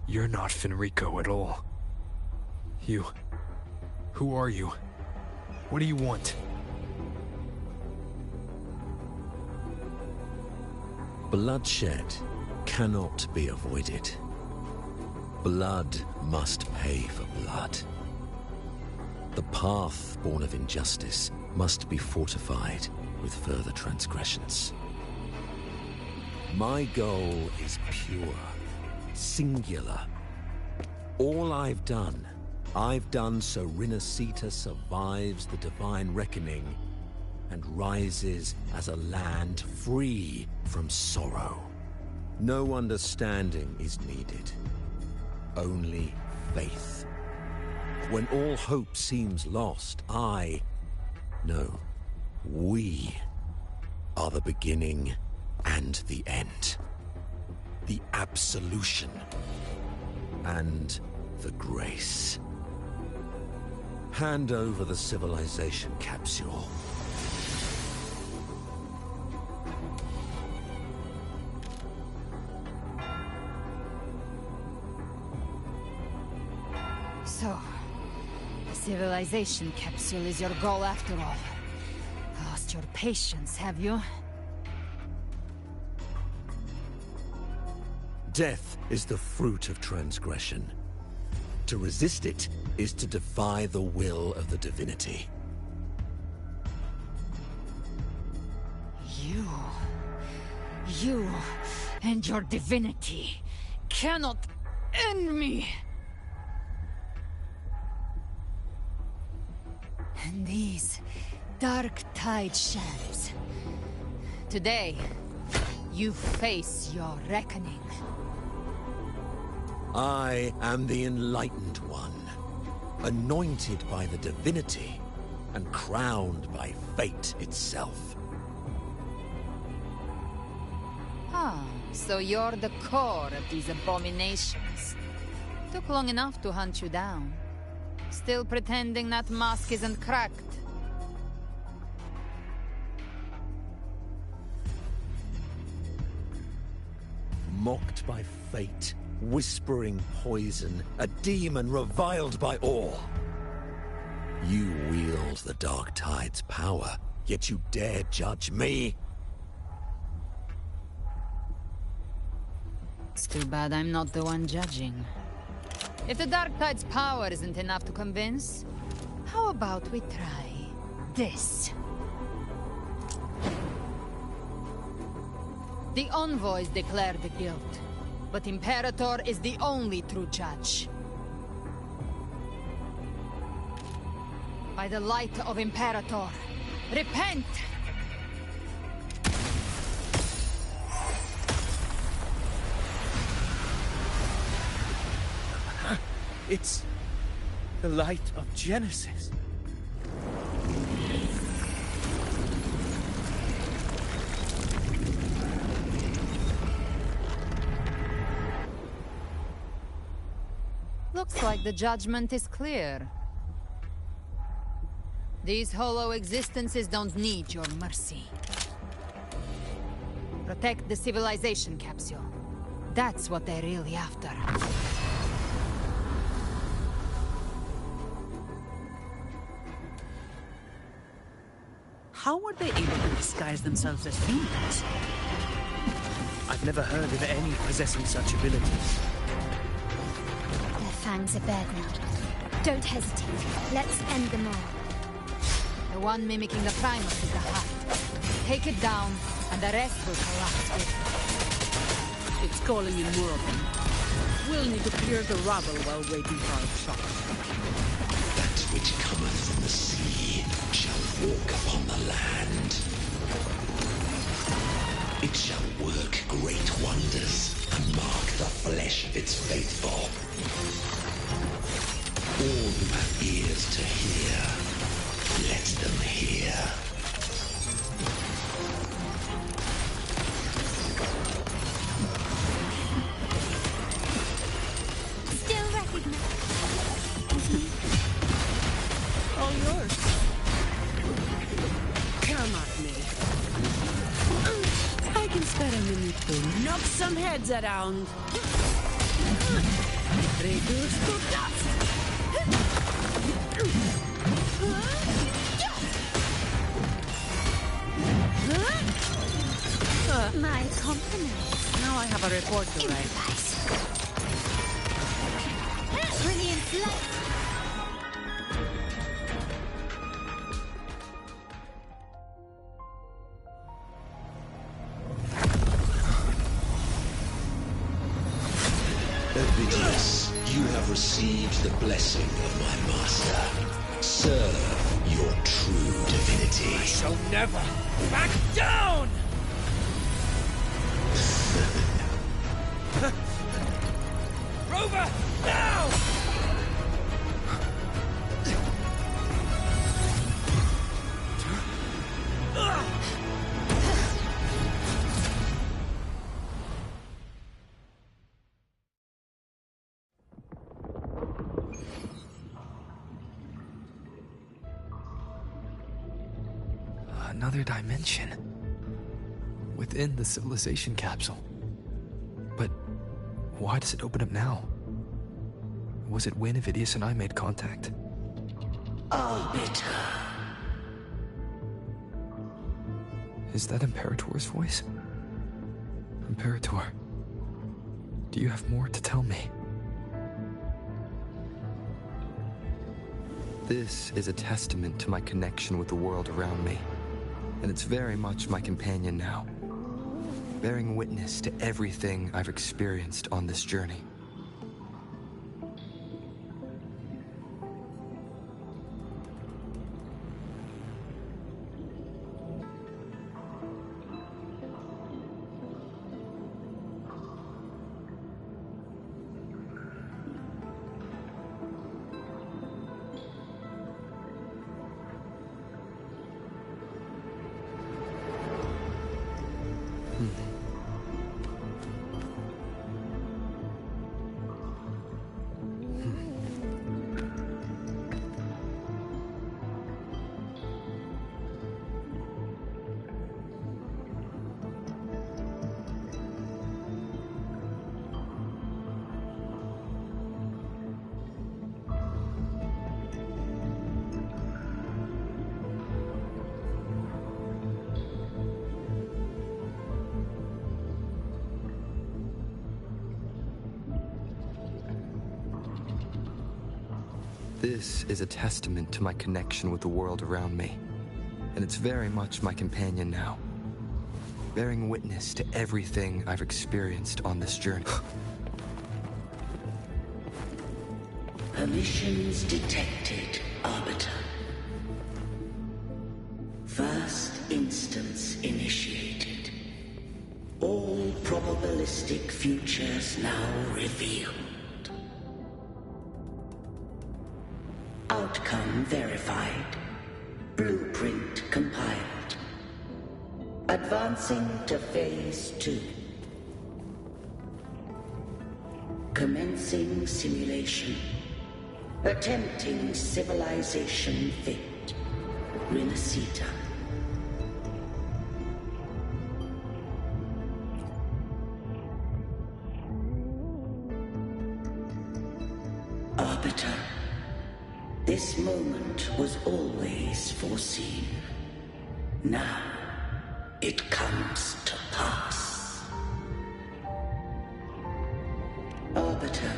you're not Finrico at all. Who are you? What do you want? Bloodshed cannot be avoided. Blood must pay for blood. The path born of injustice must be fortified with further transgressions. My goal is pure, singular. All I've done so Rinacita survives the divine reckoning and rises as a land free from sorrow. No understanding is needed, only faith. When all hope seems lost, we are the beginning and the end. The absolution and the grace. Hand over the civilization capsule. So, the civilization capsule is your goal after all. Lost your patience, have you? Death is the fruit of transgression. To resist it is to defy the will of the divinity. You and your divinity cannot end me! And these dark tide shells. Today, you face your reckoning. I am the Enlightened One, anointed by the divinity and crowned by fate itself. Ah, so you're the core of these abominations. Took long enough to hunt you down. Still pretending that mask isn't cracked. Mocked by fate, whispering poison, a demon reviled by all. You wield the Dark Tide's power, yet you dare judge me? It's too bad I'm not the one judging. If the Dark Tide's power isn't enough to convince, how about we try this? The envoys declare the guilt, but Imperator is the only true judge. By the light of Imperator, repent! It's the light of Genesis. Looks like the judgment is clear. These hollow existences don't need your mercy. Protect the civilization capsule. That's what they're really after. How were they able to disguise themselves as humans? I've never heard of any possessing such abilities. Their fangs are bared now. Don't hesitate. Let's end them all. The one mimicking the Primus is the heart. Take it down, and the rest will collapse with it. It's calling in more of them. We'll need to clear the rubble while waiting for our shot. That which cometh from the sea shall walk upon the land. It shall work great wonders and mark the flesh of its faithful. All who have ears to hear, let them hear. Still recognize. All yours. Come at me. I can spare a minute to knock some heads around. Reduce to dust. My compliments. Now I have a report to write. Brilliant flight. Ovidius, you have received the blessing of my master. Serve your true divinity. I shall never back down! Rover, now! Another dimension. Within the civilization capsule. But why does it open up now? Was it when Ovidius and I made contact? Arbiter. Is that Imperator's voice? Imperator. Do you have more to tell me? This is a testament to my connection with the world around me, and it's very much my companion now, bearing witness to everything I've experienced on this journey. This is a testament to my connection with the world around me, and it's very much my companion now, bearing witness to everything I've experienced on this journey. Permissions detected, Arbiter. First instance initiated. All probabilistic futures now revealed. Outcome verified. Blueprint compiled. Advancing to Phase 2. Commencing simulation. Attempting civilization fit. Rinacita. Arbiter. This moment was always foreseen. Now, it comes to pass. Arbiter,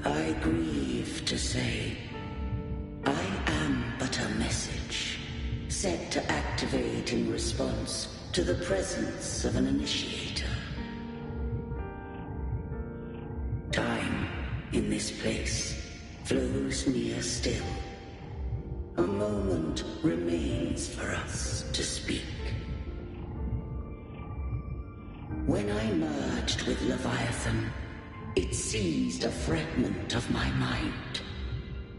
I grieve to say, I am but a message, set to activate in response to the presence of an initiator. Time, in this place, flows near still. A moment remains for us to speak. When I merged with Leviathan, it seized a fragment of my mind,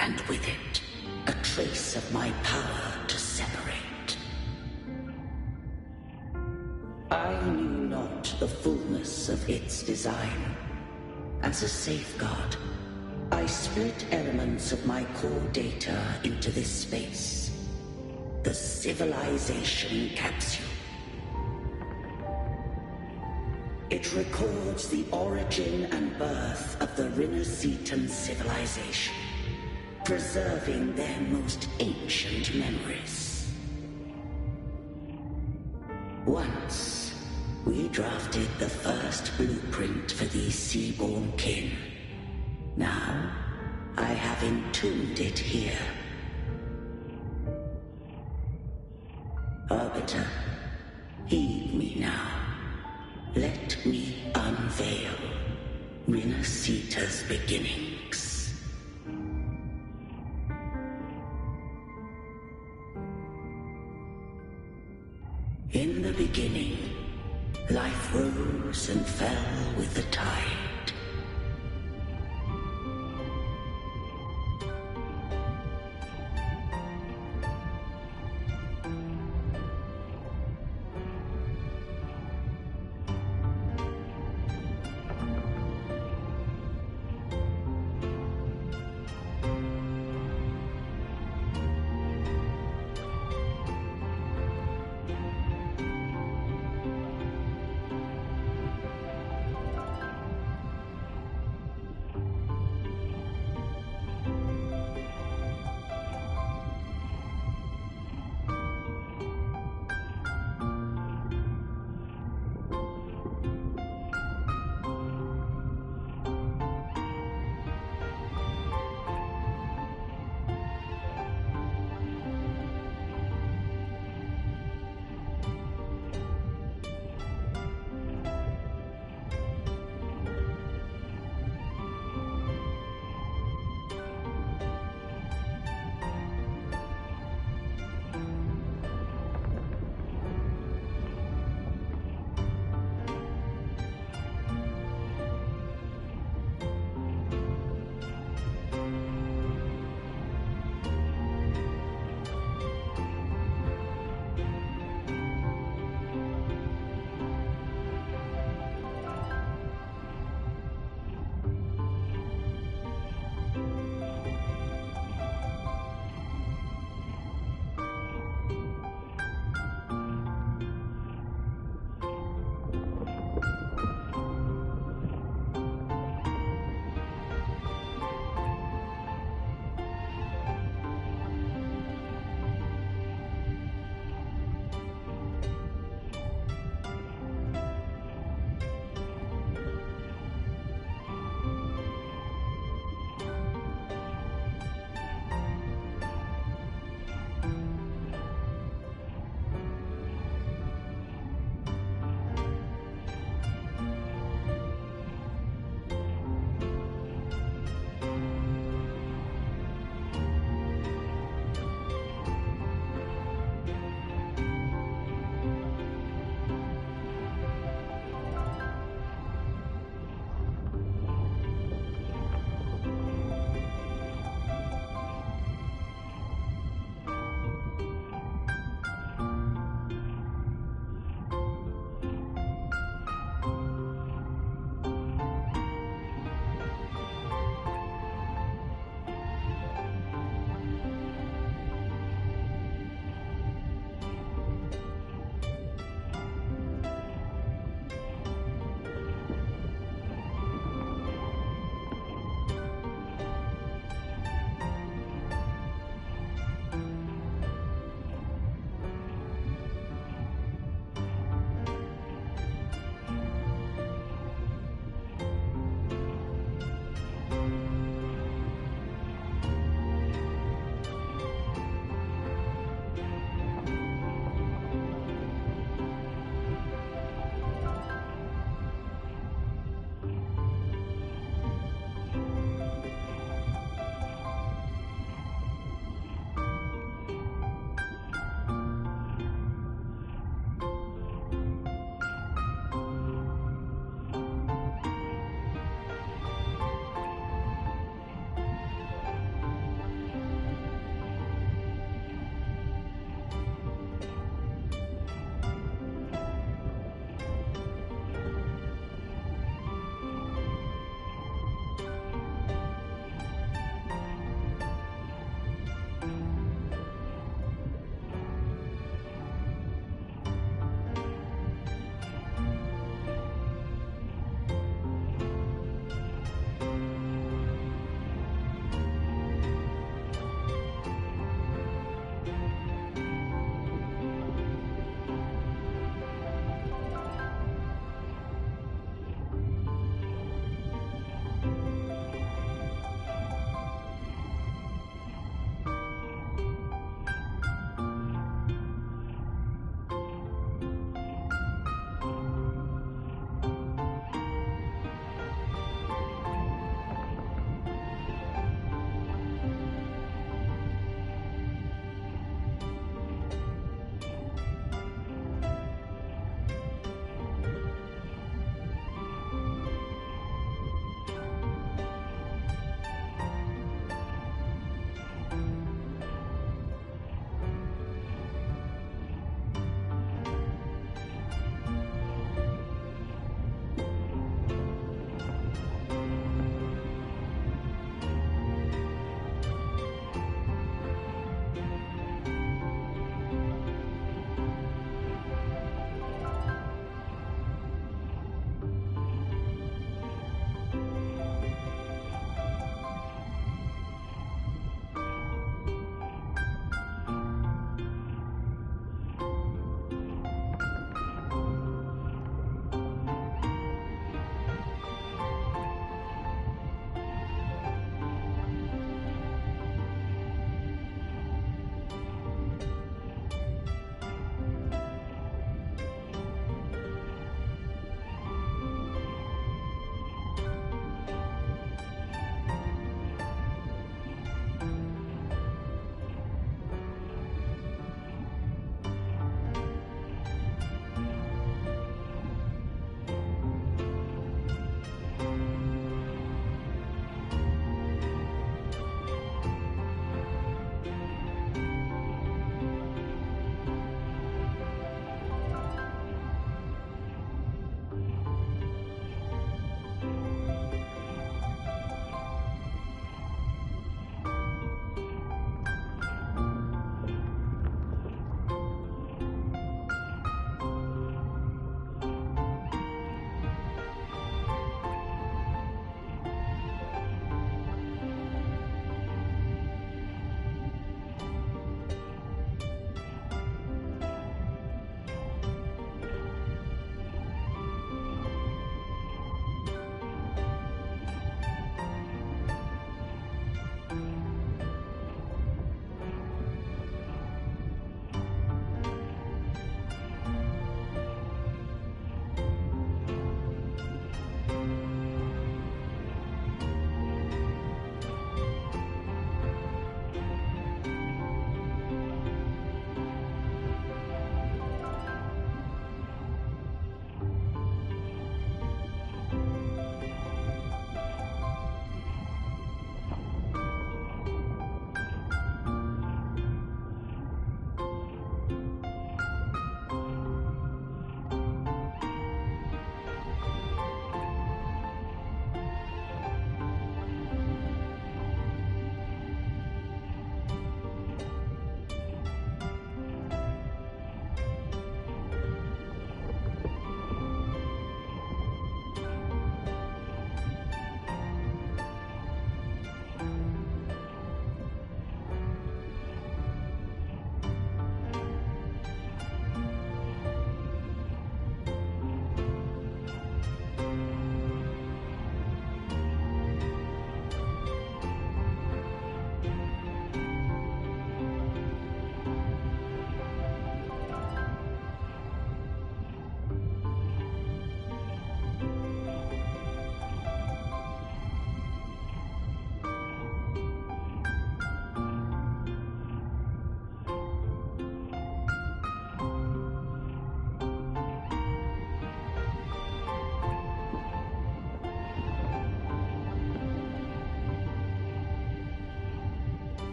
and with it, a trace of my power to separate. I knew not the fullness of its design. As a safeguard, I split elements of my core data into this space. The civilization capsule. It records the origin and birth of the Rinacitan civilization, preserving their most ancient memories. Once, we drafted the first blueprint for these seaborn kin. Now, I have entombed it here. Arbiter, heed me now. Let me unveil Rinacita's beginnings. In the beginning, life rose and fell with the tide.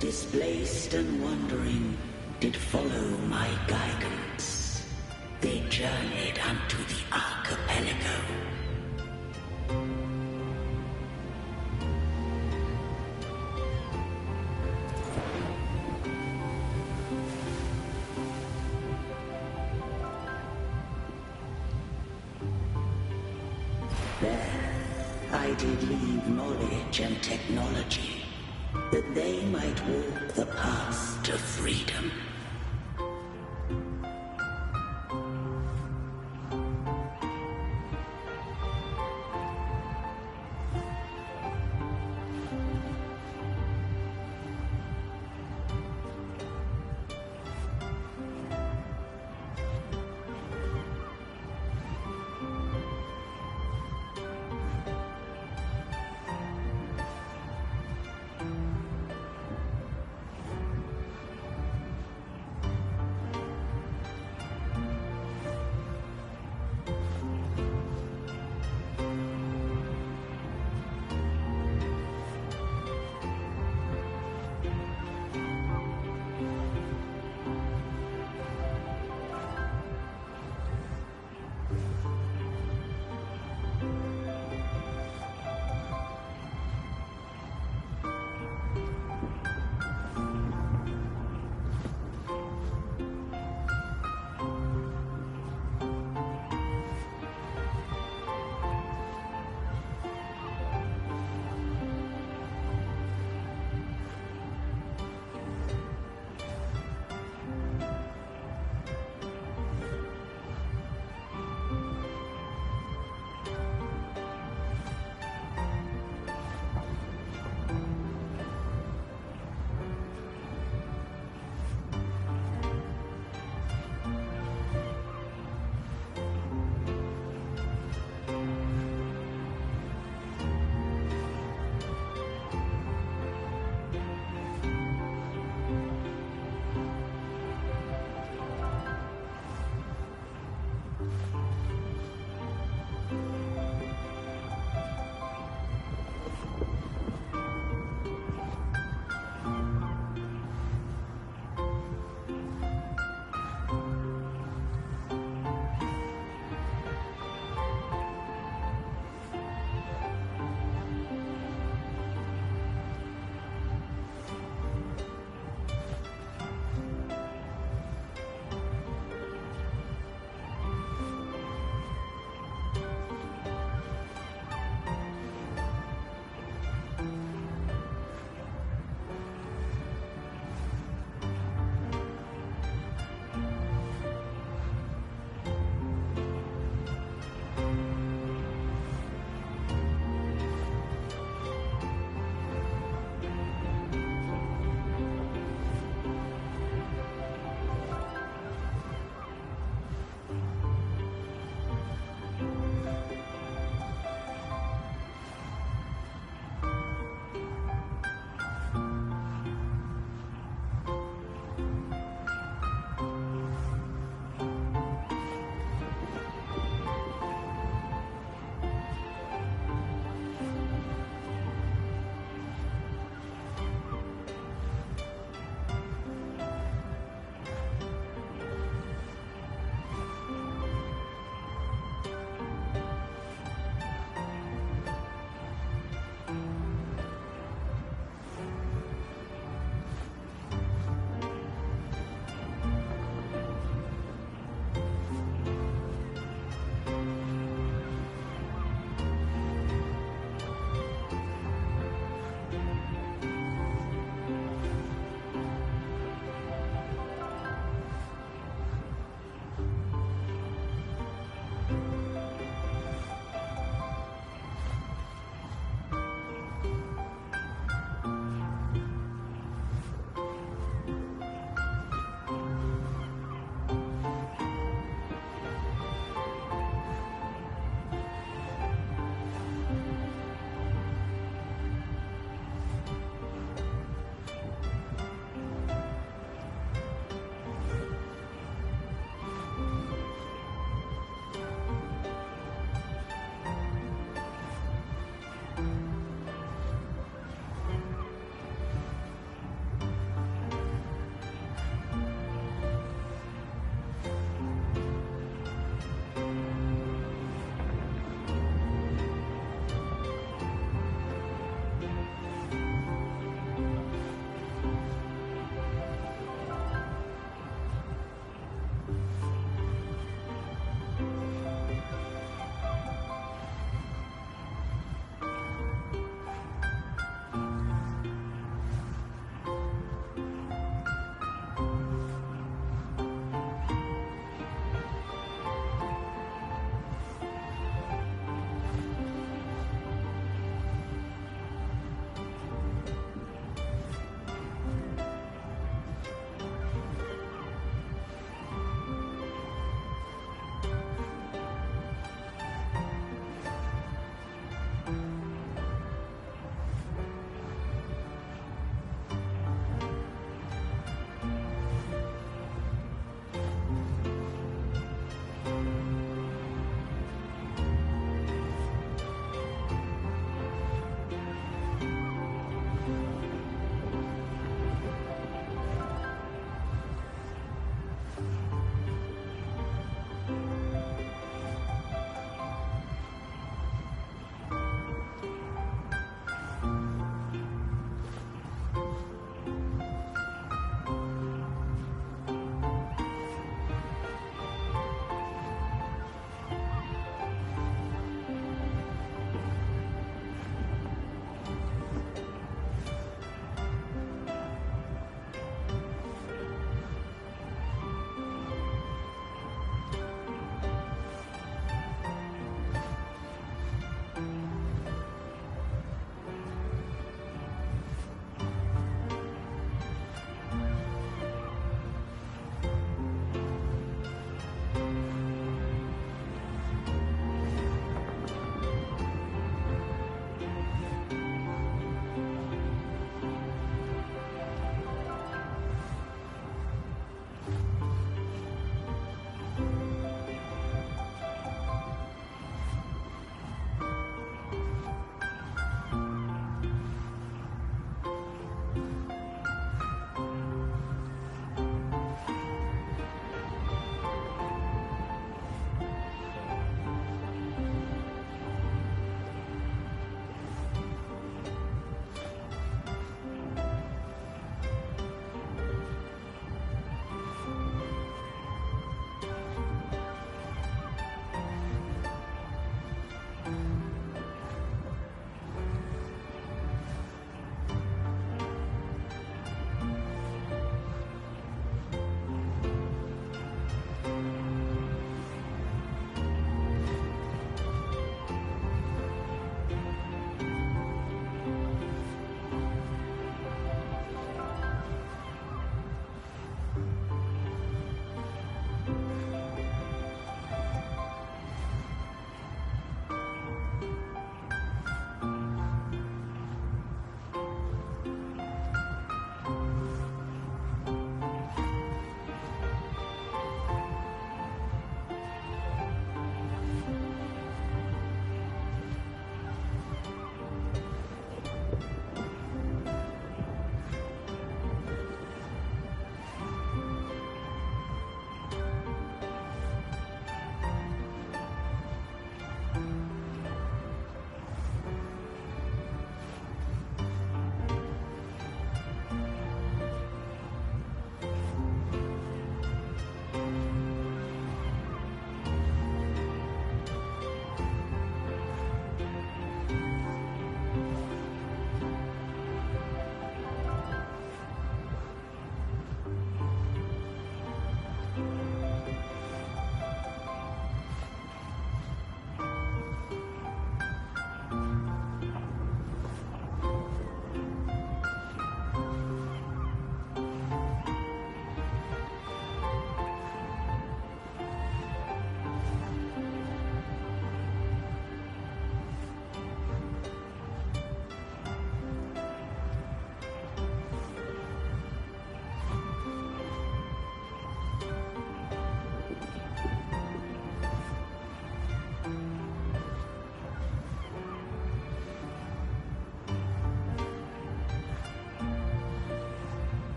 displaced and wandering did follow my guidance. They journeyed unto the archipelago. There, I did leave knowledge and technology, that they might walk the path to freedom.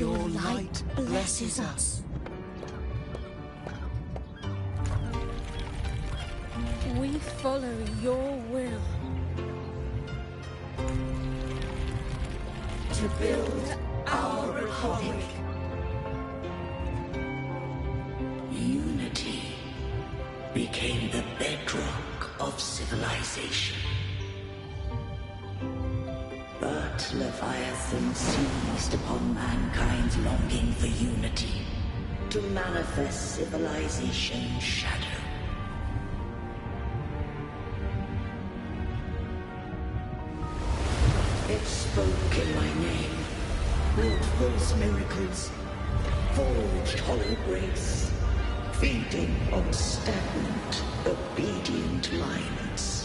Your light blesses us. We follow your will. To build our republic. Unity became the bedrock of civilization. But Leviathan seized upon mankind's longing for unity to manifest civilization's shadow. It spoke in my name, wrought false miracles, forged hollow grace, feeding on stagnant, obedient minds.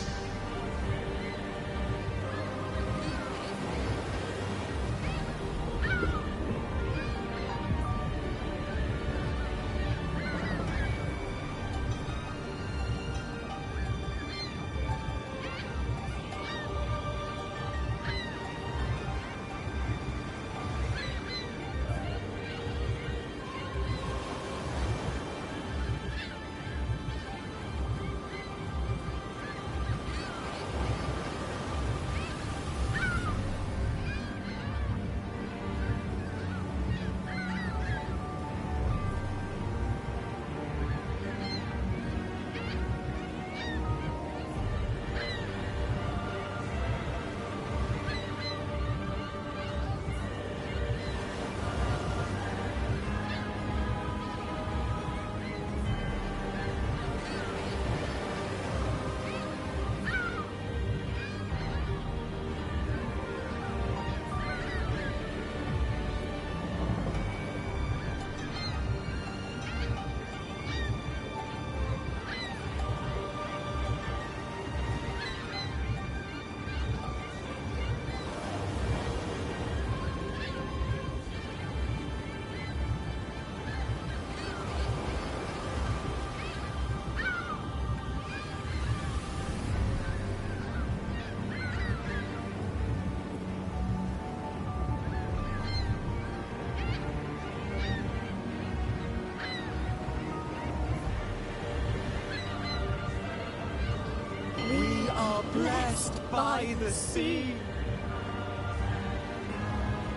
Blessed by the sea.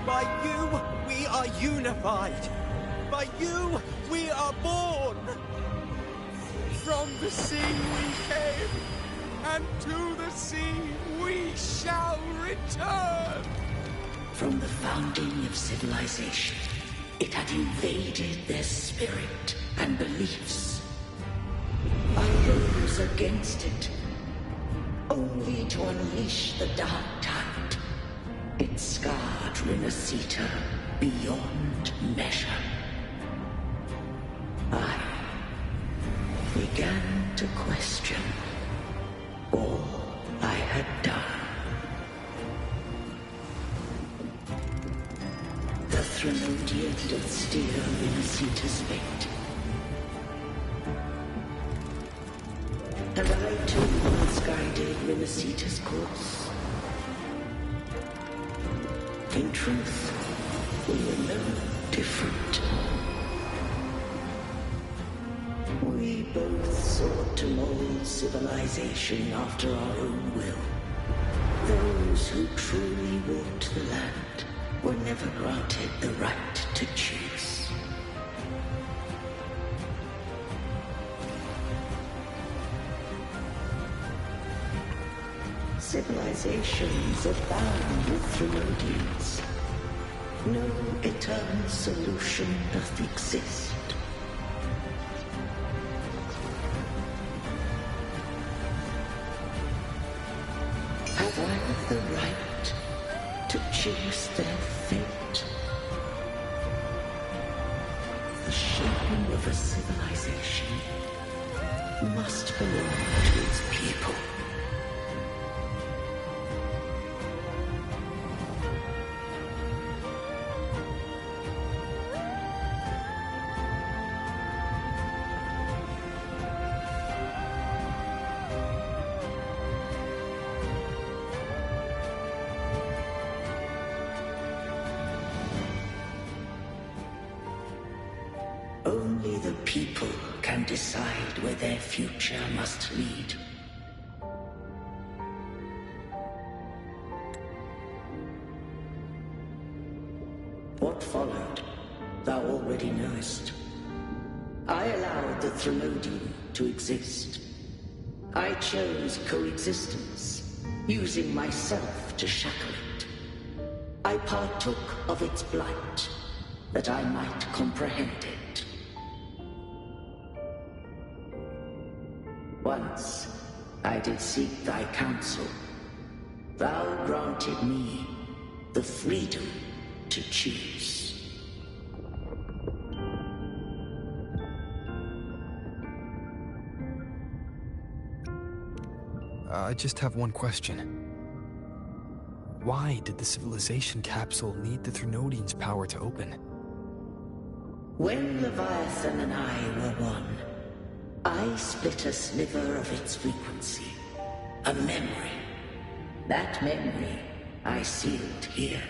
By you, we are unified. By you, we are born. From the sea we came, and to the sea we shall return. From the founding of civilization, it had invaded their spirit and beliefs. I rose against it, only to unleash the dark tide. It scarred Rinacita beyond measure. I began to question all I had done. The Threnodian did steer Rinacita's fate. And I too misguided Rinacita's course. In truth, we were no different. We both sought to mold civilization after our own will. Those who truly walked the land were never granted the right to choose. Civilizations abound with Threnodians. No eternal solution doth exist. Have I the right to choose their fate? The shaping of a civilization must belong to its people. people can decide where their future must lead. What followed, thou already knowest. I allowed the Threnodium to exist. I chose coexistence, using myself to shackle it. I partook of its blight, that I might comprehend it. Once, I did seek thy counsel. Thou granted me the freedom to choose. I just have one question. Why did the civilization capsule need the Threnodian's power to open? When Leviathan and I were one, I split a sliver of its frequency. A memory. That memory I sealed here.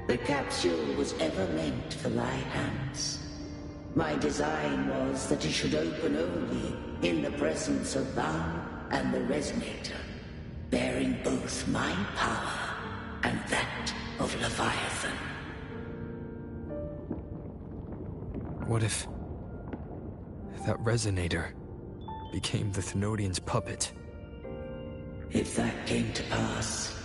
The capsule was ever meant for thy hands. My design was that it should open only in the presence of thou and the Resonator, bearing both my power and that of Leviathan. What if that Resonator became the Thenodian's puppet? If that came to pass,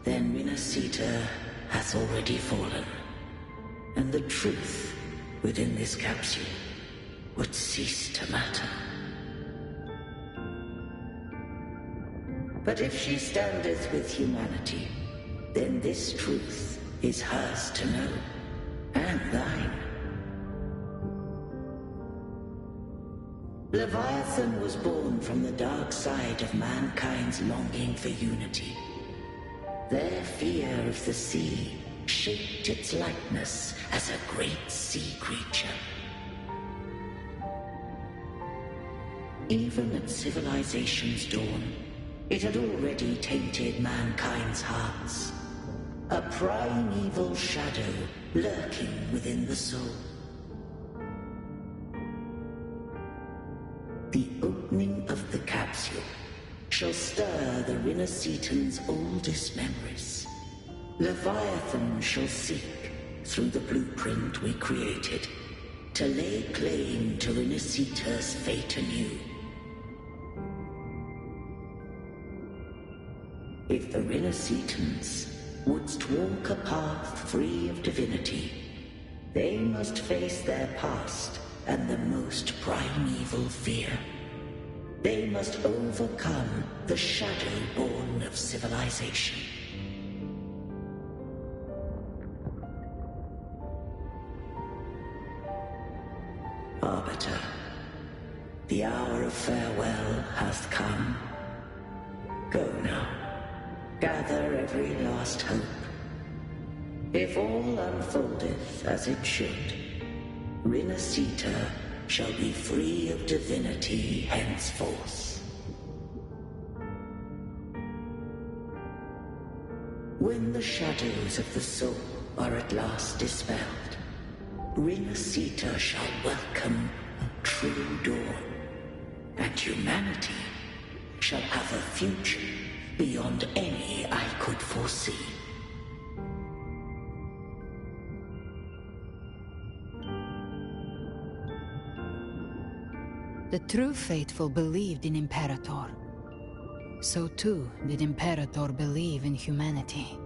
then Rinacita has already fallen, and the truth within this capsule would cease to matter. But if she standeth with humanity, then this truth is hers to know, and thine. Leviathan was born from the dark side of mankind's longing for unity. Their fear of the sea shaped its likeness as a great sea creature. Even at civilization's dawn, it had already tainted mankind's hearts. A primeval shadow lurking within the soul. The opening of the capsule shall stir the Rinacitans' oldest memories. Leviathan shall seek, through the blueprint we created, to lay claim to Rinacita's fate anew. If the Rinacitans wouldst walk a path free of divinity, they must face their past and the most primeval fear. They must overcome the shadow born of civilization. Arbiter, the hour of farewell hath come. Go now, gather every last hope. If all unfoldeth as it should, Rinacita shall be free of divinity henceforth. When the shadows of the soul are at last dispelled, Rinacita shall welcome a true dawn, and humanity shall have a future beyond any I could foresee. The true faithful believed in Imperator. So too did Imperator believe in humanity.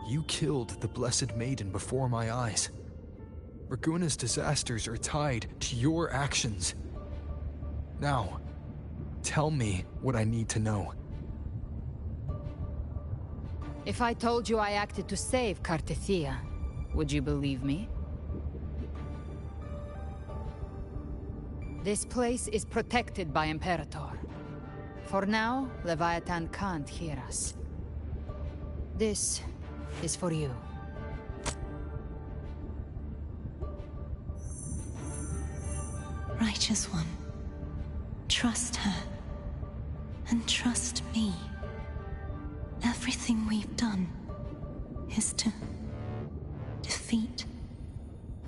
You killed the Blessed Maiden before my eyes. Raguna's disasters are tied to your actions. Now, tell me what I need to know. If I told you I acted to save Cartethia, would you believe me? This place is protected by Imperator. For now, Leviathan can't hear us. This is for you. Righteous One, trust her, and trust me. Everything we've done is to defeat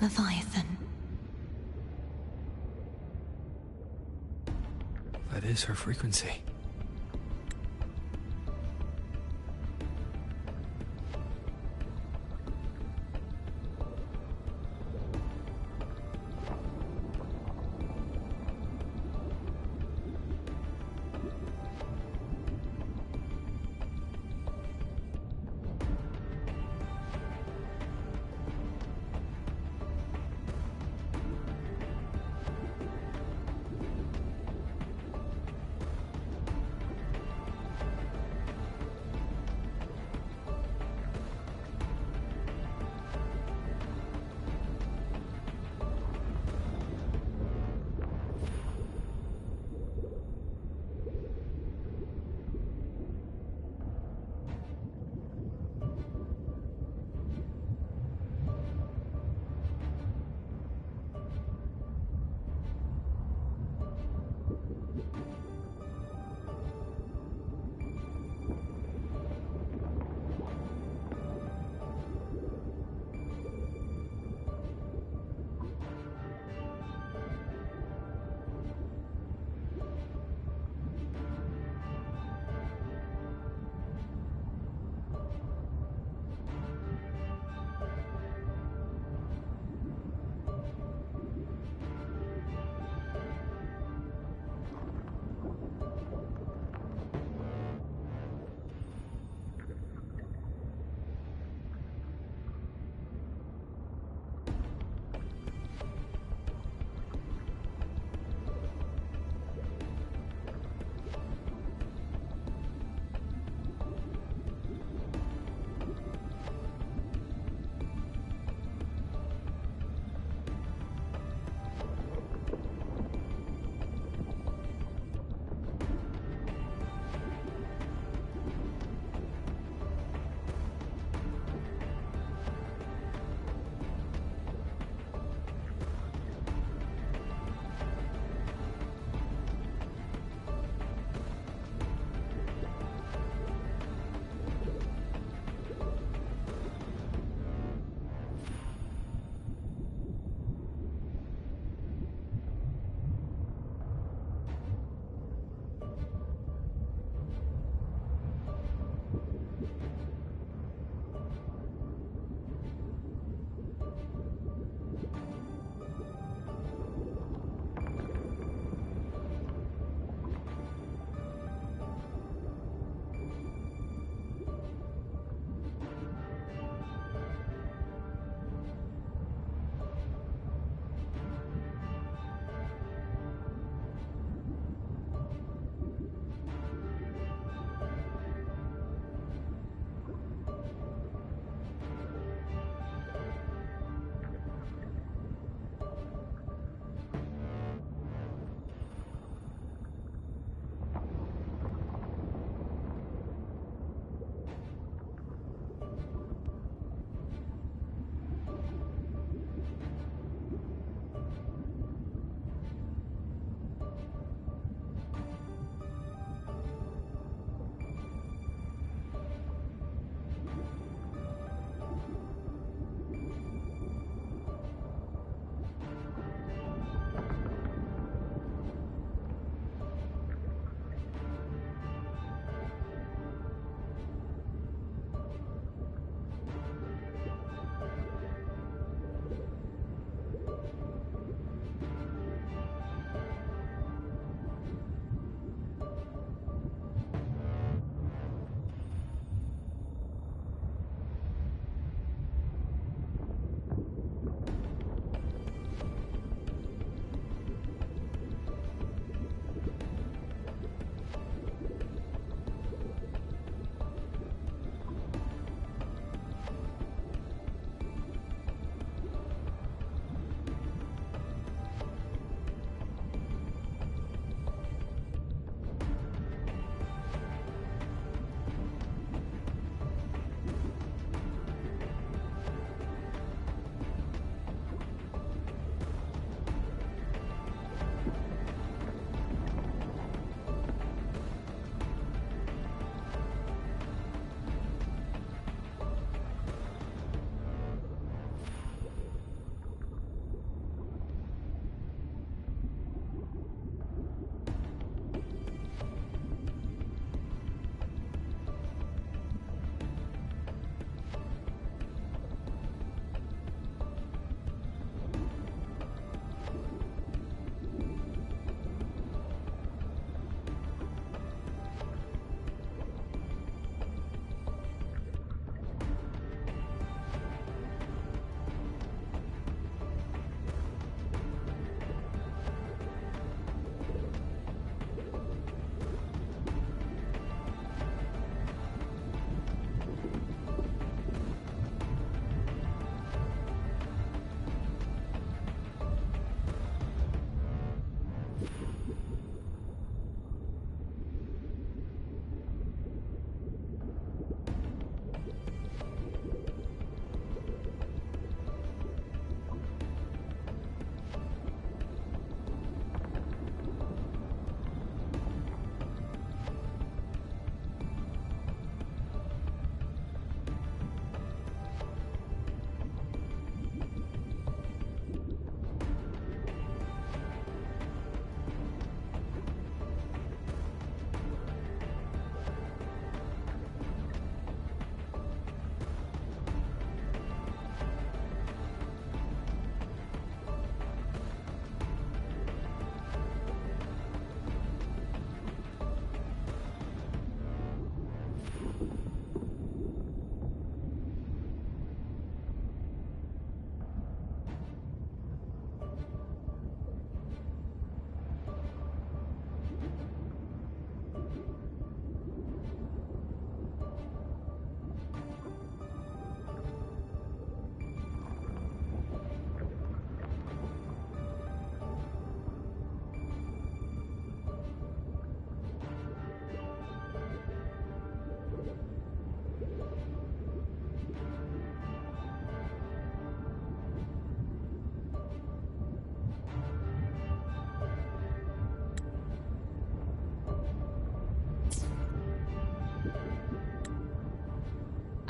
Leviathan. That is her frequency.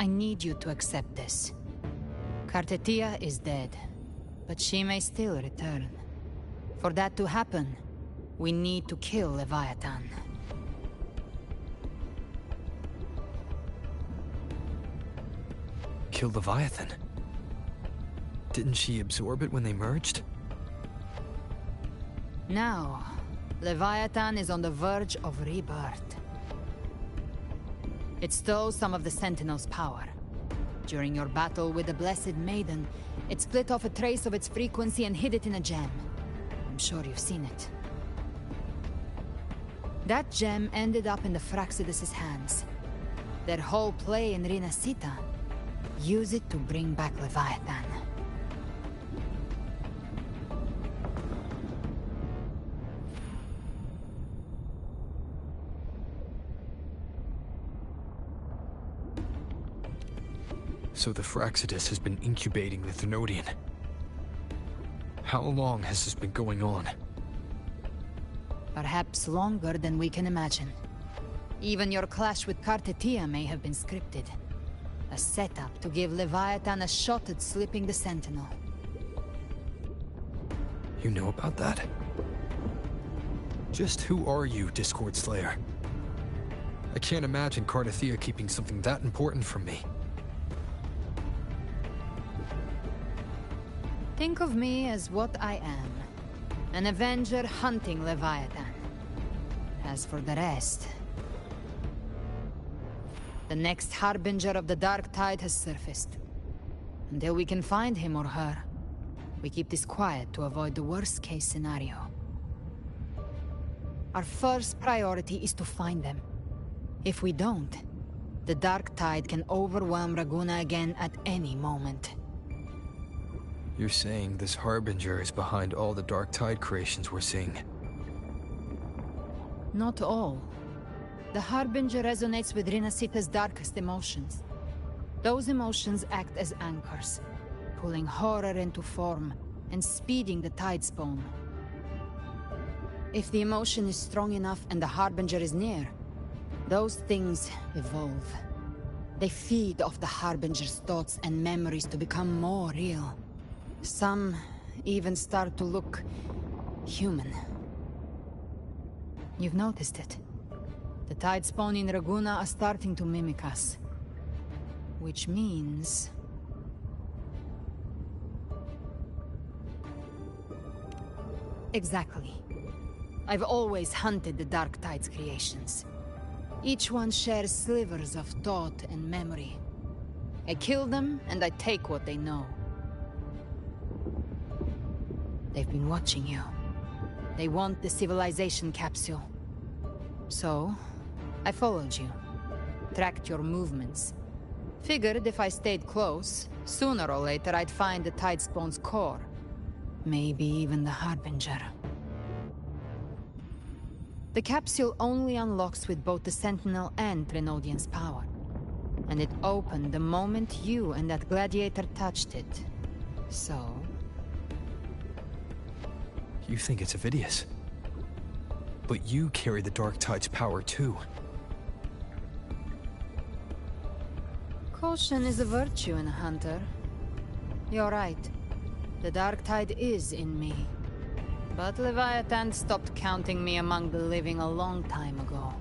I need you to accept this. Cartetia is dead, but she may still return. For that to happen, we need to kill Leviathan. Kill Leviathan? Didn't she absorb it when they merged? Now, Leviathan is on the verge of rebirth. It stole some of the Sentinel's power. During your battle with the Blessed Maiden, it split off a trace of its frequency and hid it in a gem. I'm sure you've seen it. That gem ended up in the Fraxidus' hands. Their whole play in Rinacita, use it to bring back Leviathan. So the Fraxidus has been incubating the Thenodian. How long has this been going on? Perhaps longer than we can imagine. Even your clash with Cartetia may have been scripted. A setup to give Leviathan a shot at slipping the Sentinel. You know about that? Just who are you, Discord Slayer? I can't imagine Cartetia keeping something that important from me. Think of me as what I am. An Avenger hunting Leviathan. As for the rest... The next Harbinger of the Dark Tide has surfaced. Until we can find him or her, we keep this quiet to avoid the worst-case scenario. Our first priority is to find them. If we don't, the Dark Tide can overwhelm Raguna again at any moment. You're saying this Harbinger is behind all the Dark Tide creations we're seeing? Not all. The Harbinger resonates with Rinacita's darkest emotions. Those emotions act as anchors, pulling horror into form and speeding the tide spawn. If the emotion is strong enough and the Harbinger is near, those things evolve. They feed off the Harbinger's thoughts and memories to become more real. Some even start to look human. You've noticed it. The tide spawn in Raguna are starting to mimic us. Which means... Exactly. I've always hunted the Dark Tide's creations. Each one shares slivers of thought and memory. I kill them, and I take what they know. They've been watching you. They want the civilization capsule. So, I followed you. Tracked your movements. Figured if I stayed close, sooner or later I'd find the Tidespawn's core. Maybe even the Harbinger. The capsule only unlocks with both the Sentinel and Thenodian's power. And it opened the moment you and that gladiator touched it. So... You think it's Avidius. But you carry the Dark Tide's power too. Caution is a virtue in a hunter. You're right. The Dark Tide is in me. But Leviathan stopped counting me among the living a long time ago.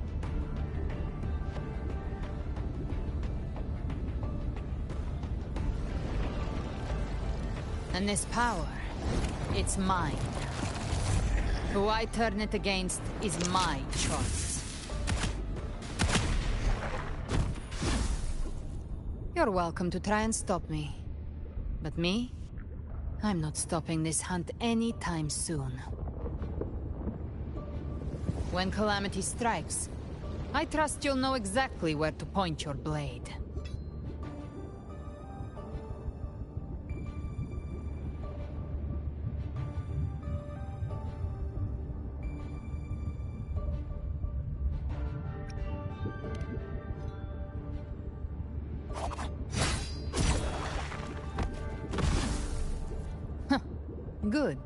And this power, it's mine. Who I turn it against is my choice. You're welcome to try and stop me. But me? I'm not stopping this hunt anytime soon. When calamity strikes, I trust you'll know exactly where to point your blade. Good.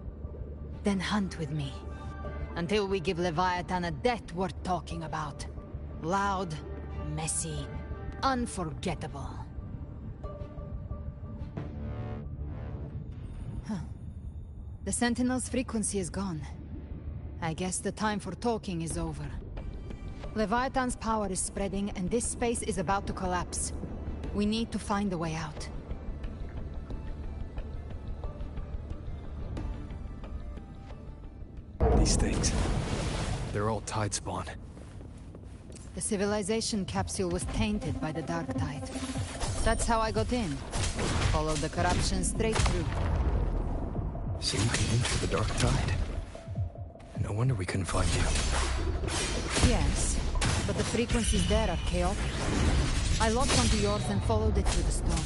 Then hunt with me. Until we give Leviathan a death worth talking about. Loud, messy, unforgettable. The Sentinel's frequency is gone. I guess the time for talking is over. Leviathan's power is spreading, and this space is about to collapse. We need to find a way out. These things, they're all tide spawn. The civilization capsule was tainted by the dark tide. That's how I got in. Followed the corruption straight through. So you can enter the dark tide. No wonder we couldn't find you. Yes, but the frequencies there are chaotic. I locked onto yours and followed it through the storm.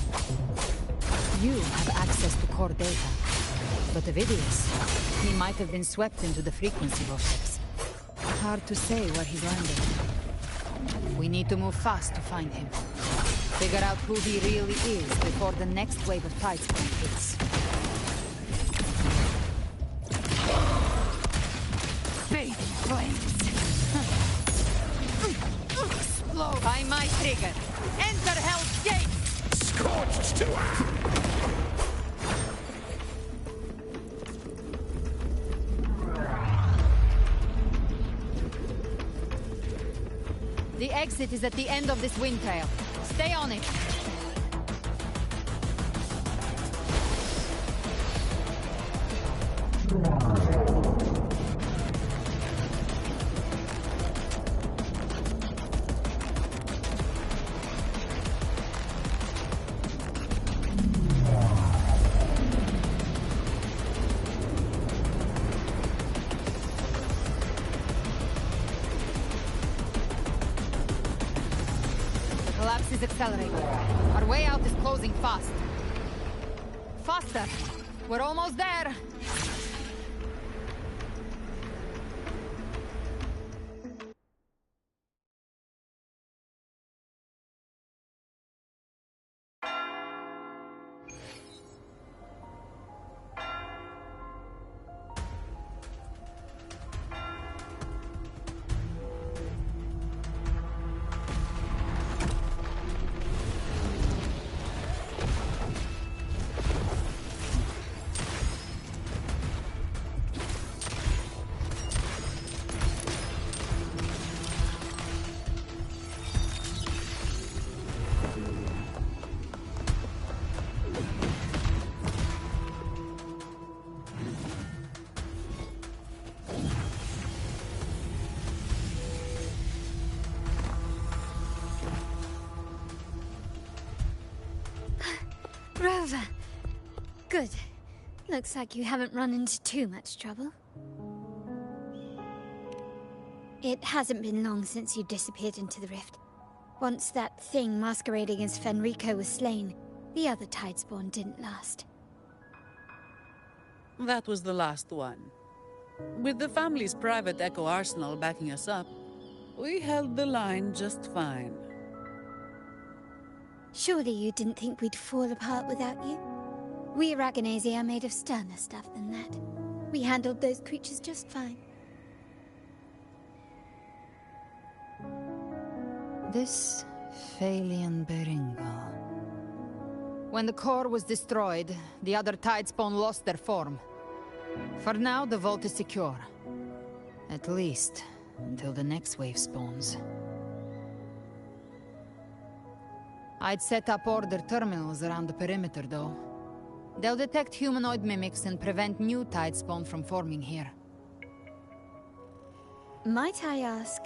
You have access to core data. But Ovidius, he might have been swept into the frequency vortex. Hard to say where he's landed. We need to move fast to find him. Figure out who he really is before the next wave of tidespawn hits. Fading flames! Explode by my trigger! Enter Hell's Gate! Scorched to The exit is at the end of this wind trail. Stay on it. Collapse is accelerating. Our way out is closing fast. Faster! We're almost there! Rover! Good. Looks like you haven't run into too much trouble. It hasn't been long since you disappeared into the rift. Once that thing masquerading as Fenrico was slain, the other tidespawn didn't last. That was the last one. With the family's private Echo arsenal backing us up, we held the line just fine. Surely you didn't think we'd fall apart without you? We Aragonese are made of sterner stuff than that. We handled those creatures just fine. This Phalian Beringal. When the core was destroyed, the other tidespawn lost their form. For now, the vault is secure. At least, until the next wave spawns. I'd set up order terminals around the perimeter, though. They'll detect humanoid mimics and prevent new tidespawn from forming here. Might I ask...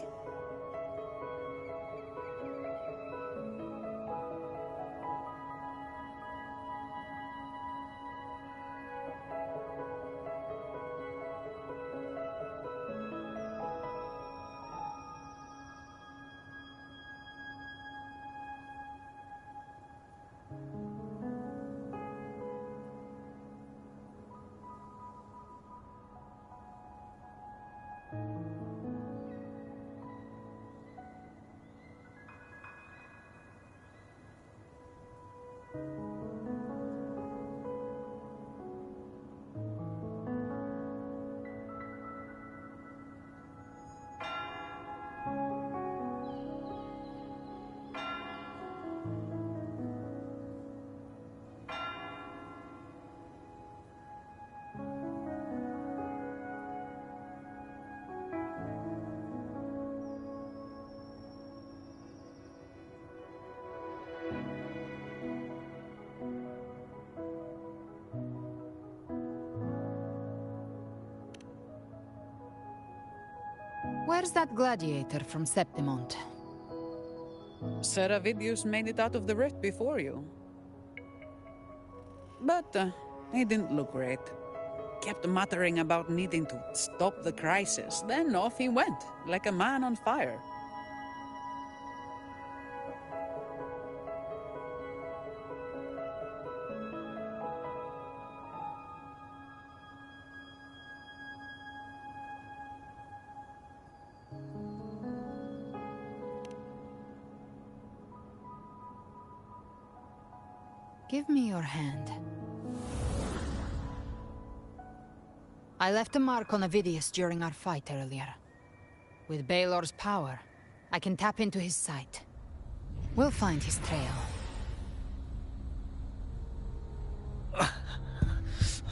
Where's that gladiator from Septimont? Seravidius made it out of the rift before you. But he didn't look great. Kept muttering about needing to stop the crisis. Then off he went, like a man on fire. Give me your hand. I left a mark on Avidius during our fight earlier. With Baelor's power, I can tap into his sight. We'll find his trail.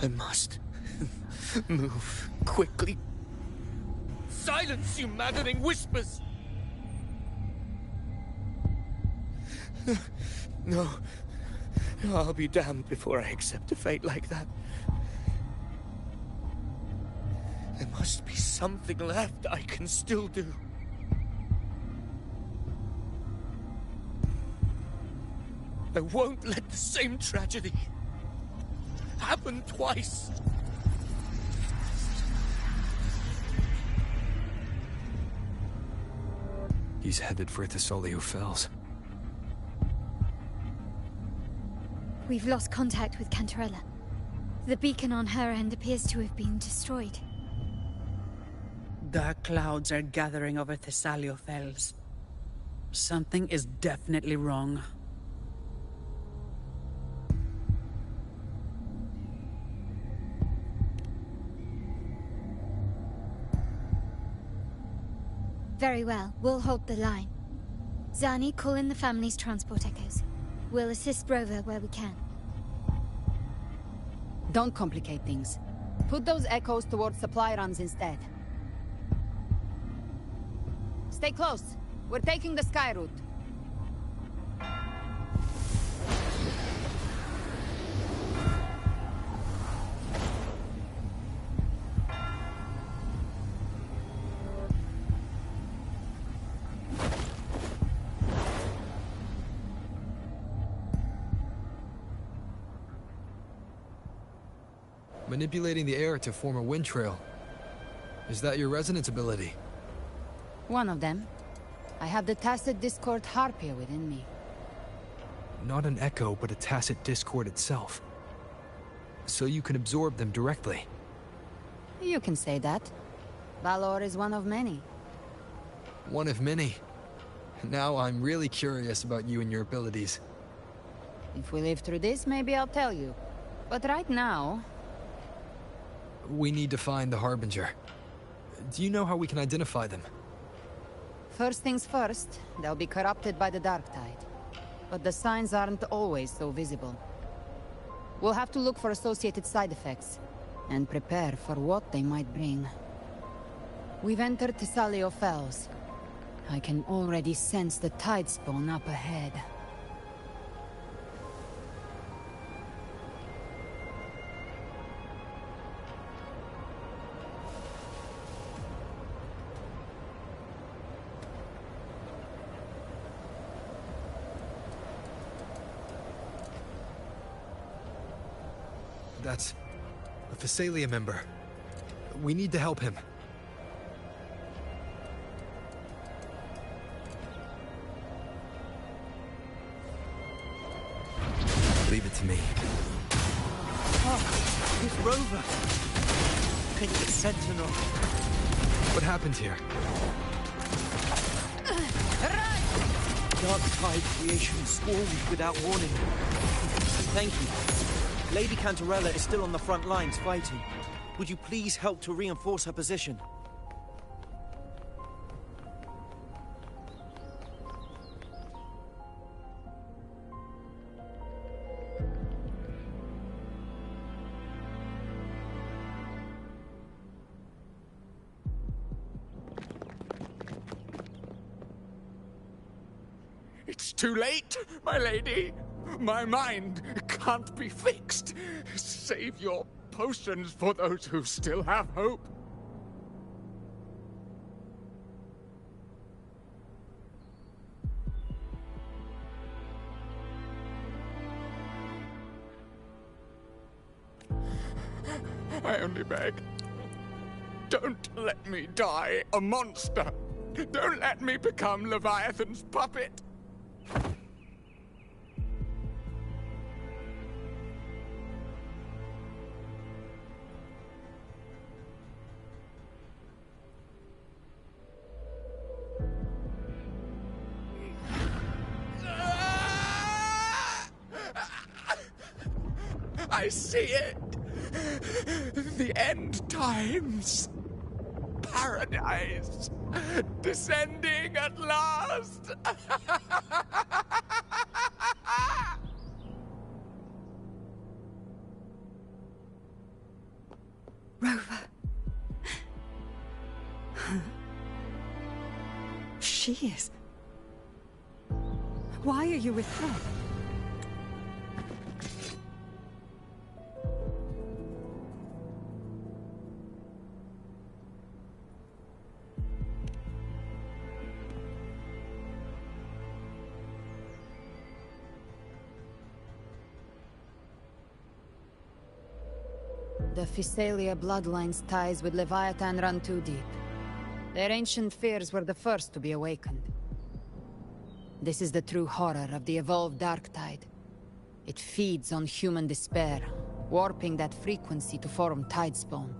I must move quickly. Silence, you maddening whispers! No. I'll be damned before I accept a fate like that. There must be something left I can still do. I won't let the same tragedy happen twice. He's headed for Thessalio Fells. We've lost contact with Cantarella. The beacon on her end appears to have been destroyed. Dark clouds are gathering over Thessalio Fells. Something is definitely wrong. Very well, we'll hold the line. Zani, call in the family's transport echoes. We'll assist Rover where we can. Don't complicate things. Put those echoes towards supply runs instead. Stay close. We're taking the sky route. Manipulating the air to form a wind trail. Is that your resonance ability? One of them. I have the Tacit Discord Harpia within me. Not an echo, but a Tacit Discord itself. So you can absorb them directly. You can say that. Valor is one of many. One of many. Now I'm really curious about you and your abilities. If we live through this, maybe I'll tell you. But right now... We need to find the Harbinger. Do you know how we can identify them? First things first, they'll be corrupted by the Dark Tide. But the signs aren't always so visible. We'll have to look for associated side effects, and prepare for what they might bring. We've entered Thessalio Fells. I can already sense the tide spawn up ahead. That's a Thessalia member. We need to help him. Leave it to me. Oh, it's Rover. Pink Sentinel. What happened here? Dark Tide creation swarmed without warning. Thank you. Lady Cantarella is still on the front lines fighting. Would you please help to reinforce her position? It's too late, my lady. My mind can't be fixed. Save your potions for those who still have hope. I only beg. Don't let me die a monster. Don't let me become Leviathan's puppet. I see it. The end times. Paradise. Descending at last. Rover. She is. Why are you with her? The Physalia bloodline's ties with Leviathan run too deep. Their ancient fears were the first to be awakened. This is the true horror of the evolved Dark Tide. It feeds on human despair, warping that frequency to form Tidespawn.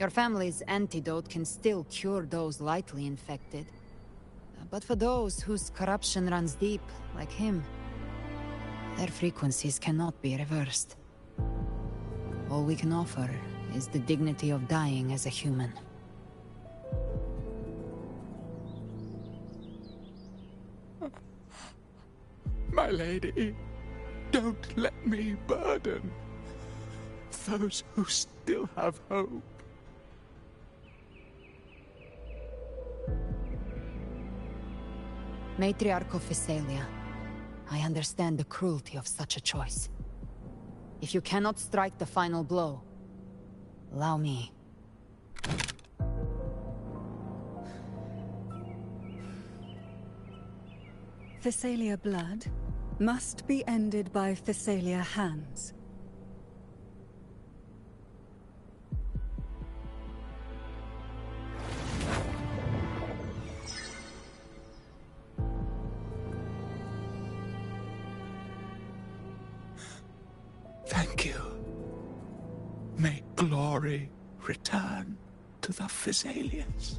Your family's antidote can still cure those lightly infected. But for those whose corruption runs deep, like him, their frequencies cannot be reversed. All we can offer is the dignity of dying as a human. My lady, don't let me burden those who still have hope. Matriarch of Physalia, I understand the cruelty of such a choice. If you cannot strike the final blow, allow me. Physalia blood must be ended by Physalia hands. Thank you. May glory return to the Physalians.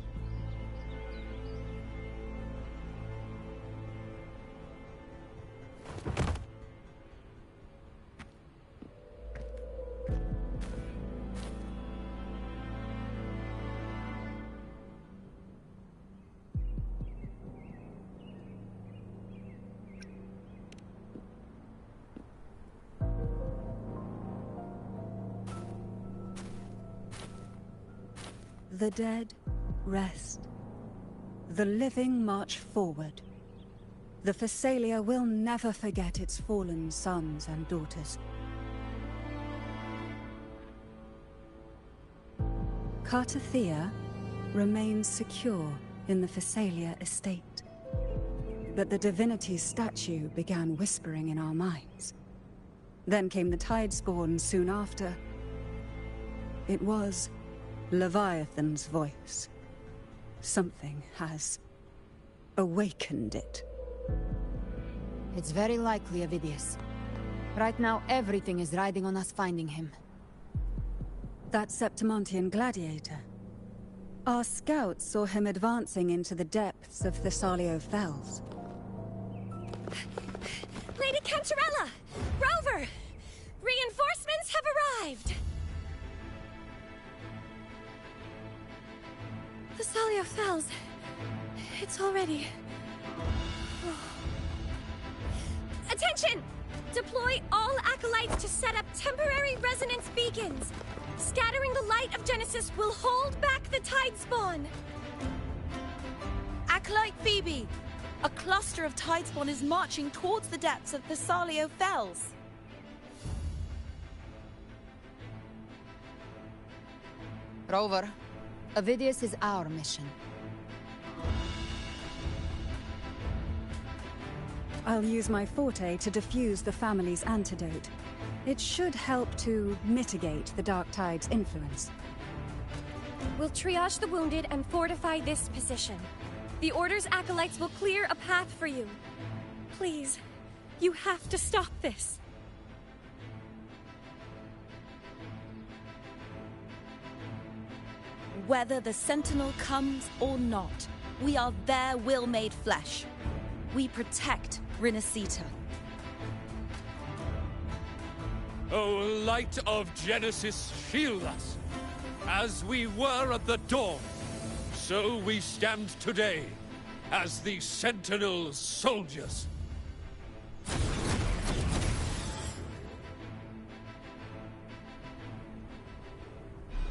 The dead rest. The living march forward. The Physalia will never forget its fallen sons and daughters. Cartathea remains secure in the Physalia estate. But the divinity's statue began whispering in our minds. Then came the Tidespawn soon after. It was Leviathan's voice. Something has awakened it. It's very likely Avidius. Right now, everything is riding on us finding him. That Septimontian gladiator. Our scouts saw him advancing into the depths of Thessalio Fells. Lady Cantarella! Rover! Reinforcements have arrived! Thessalio Fells. It's already... Attention! Deploy all acolytes to set up temporary resonance beacons. Scattering the light of Genesis will hold back the Tidespawn. Acolyte Phoebe, a cluster of Tidespawn is marching towards the depths of Thessalio Fells. Rover, Avidius is our mission. I'll use my forte to defuse the family's antidote. It should help to mitigate the Dark Tide's influence. We'll triage the wounded and fortify this position. The Order's acolytes will clear a path for you. Please, you have to stop this. Whether the Sentinel comes or not, we are their will made flesh. We protect Rinacita. O light of Genesis, shield us. As we were at the dawn, so we stand today as the Sentinel soldiers.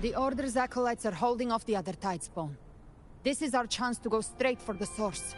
The Order's acolytes are holding off the other Tidespawn. This is our chance to go straight for the source.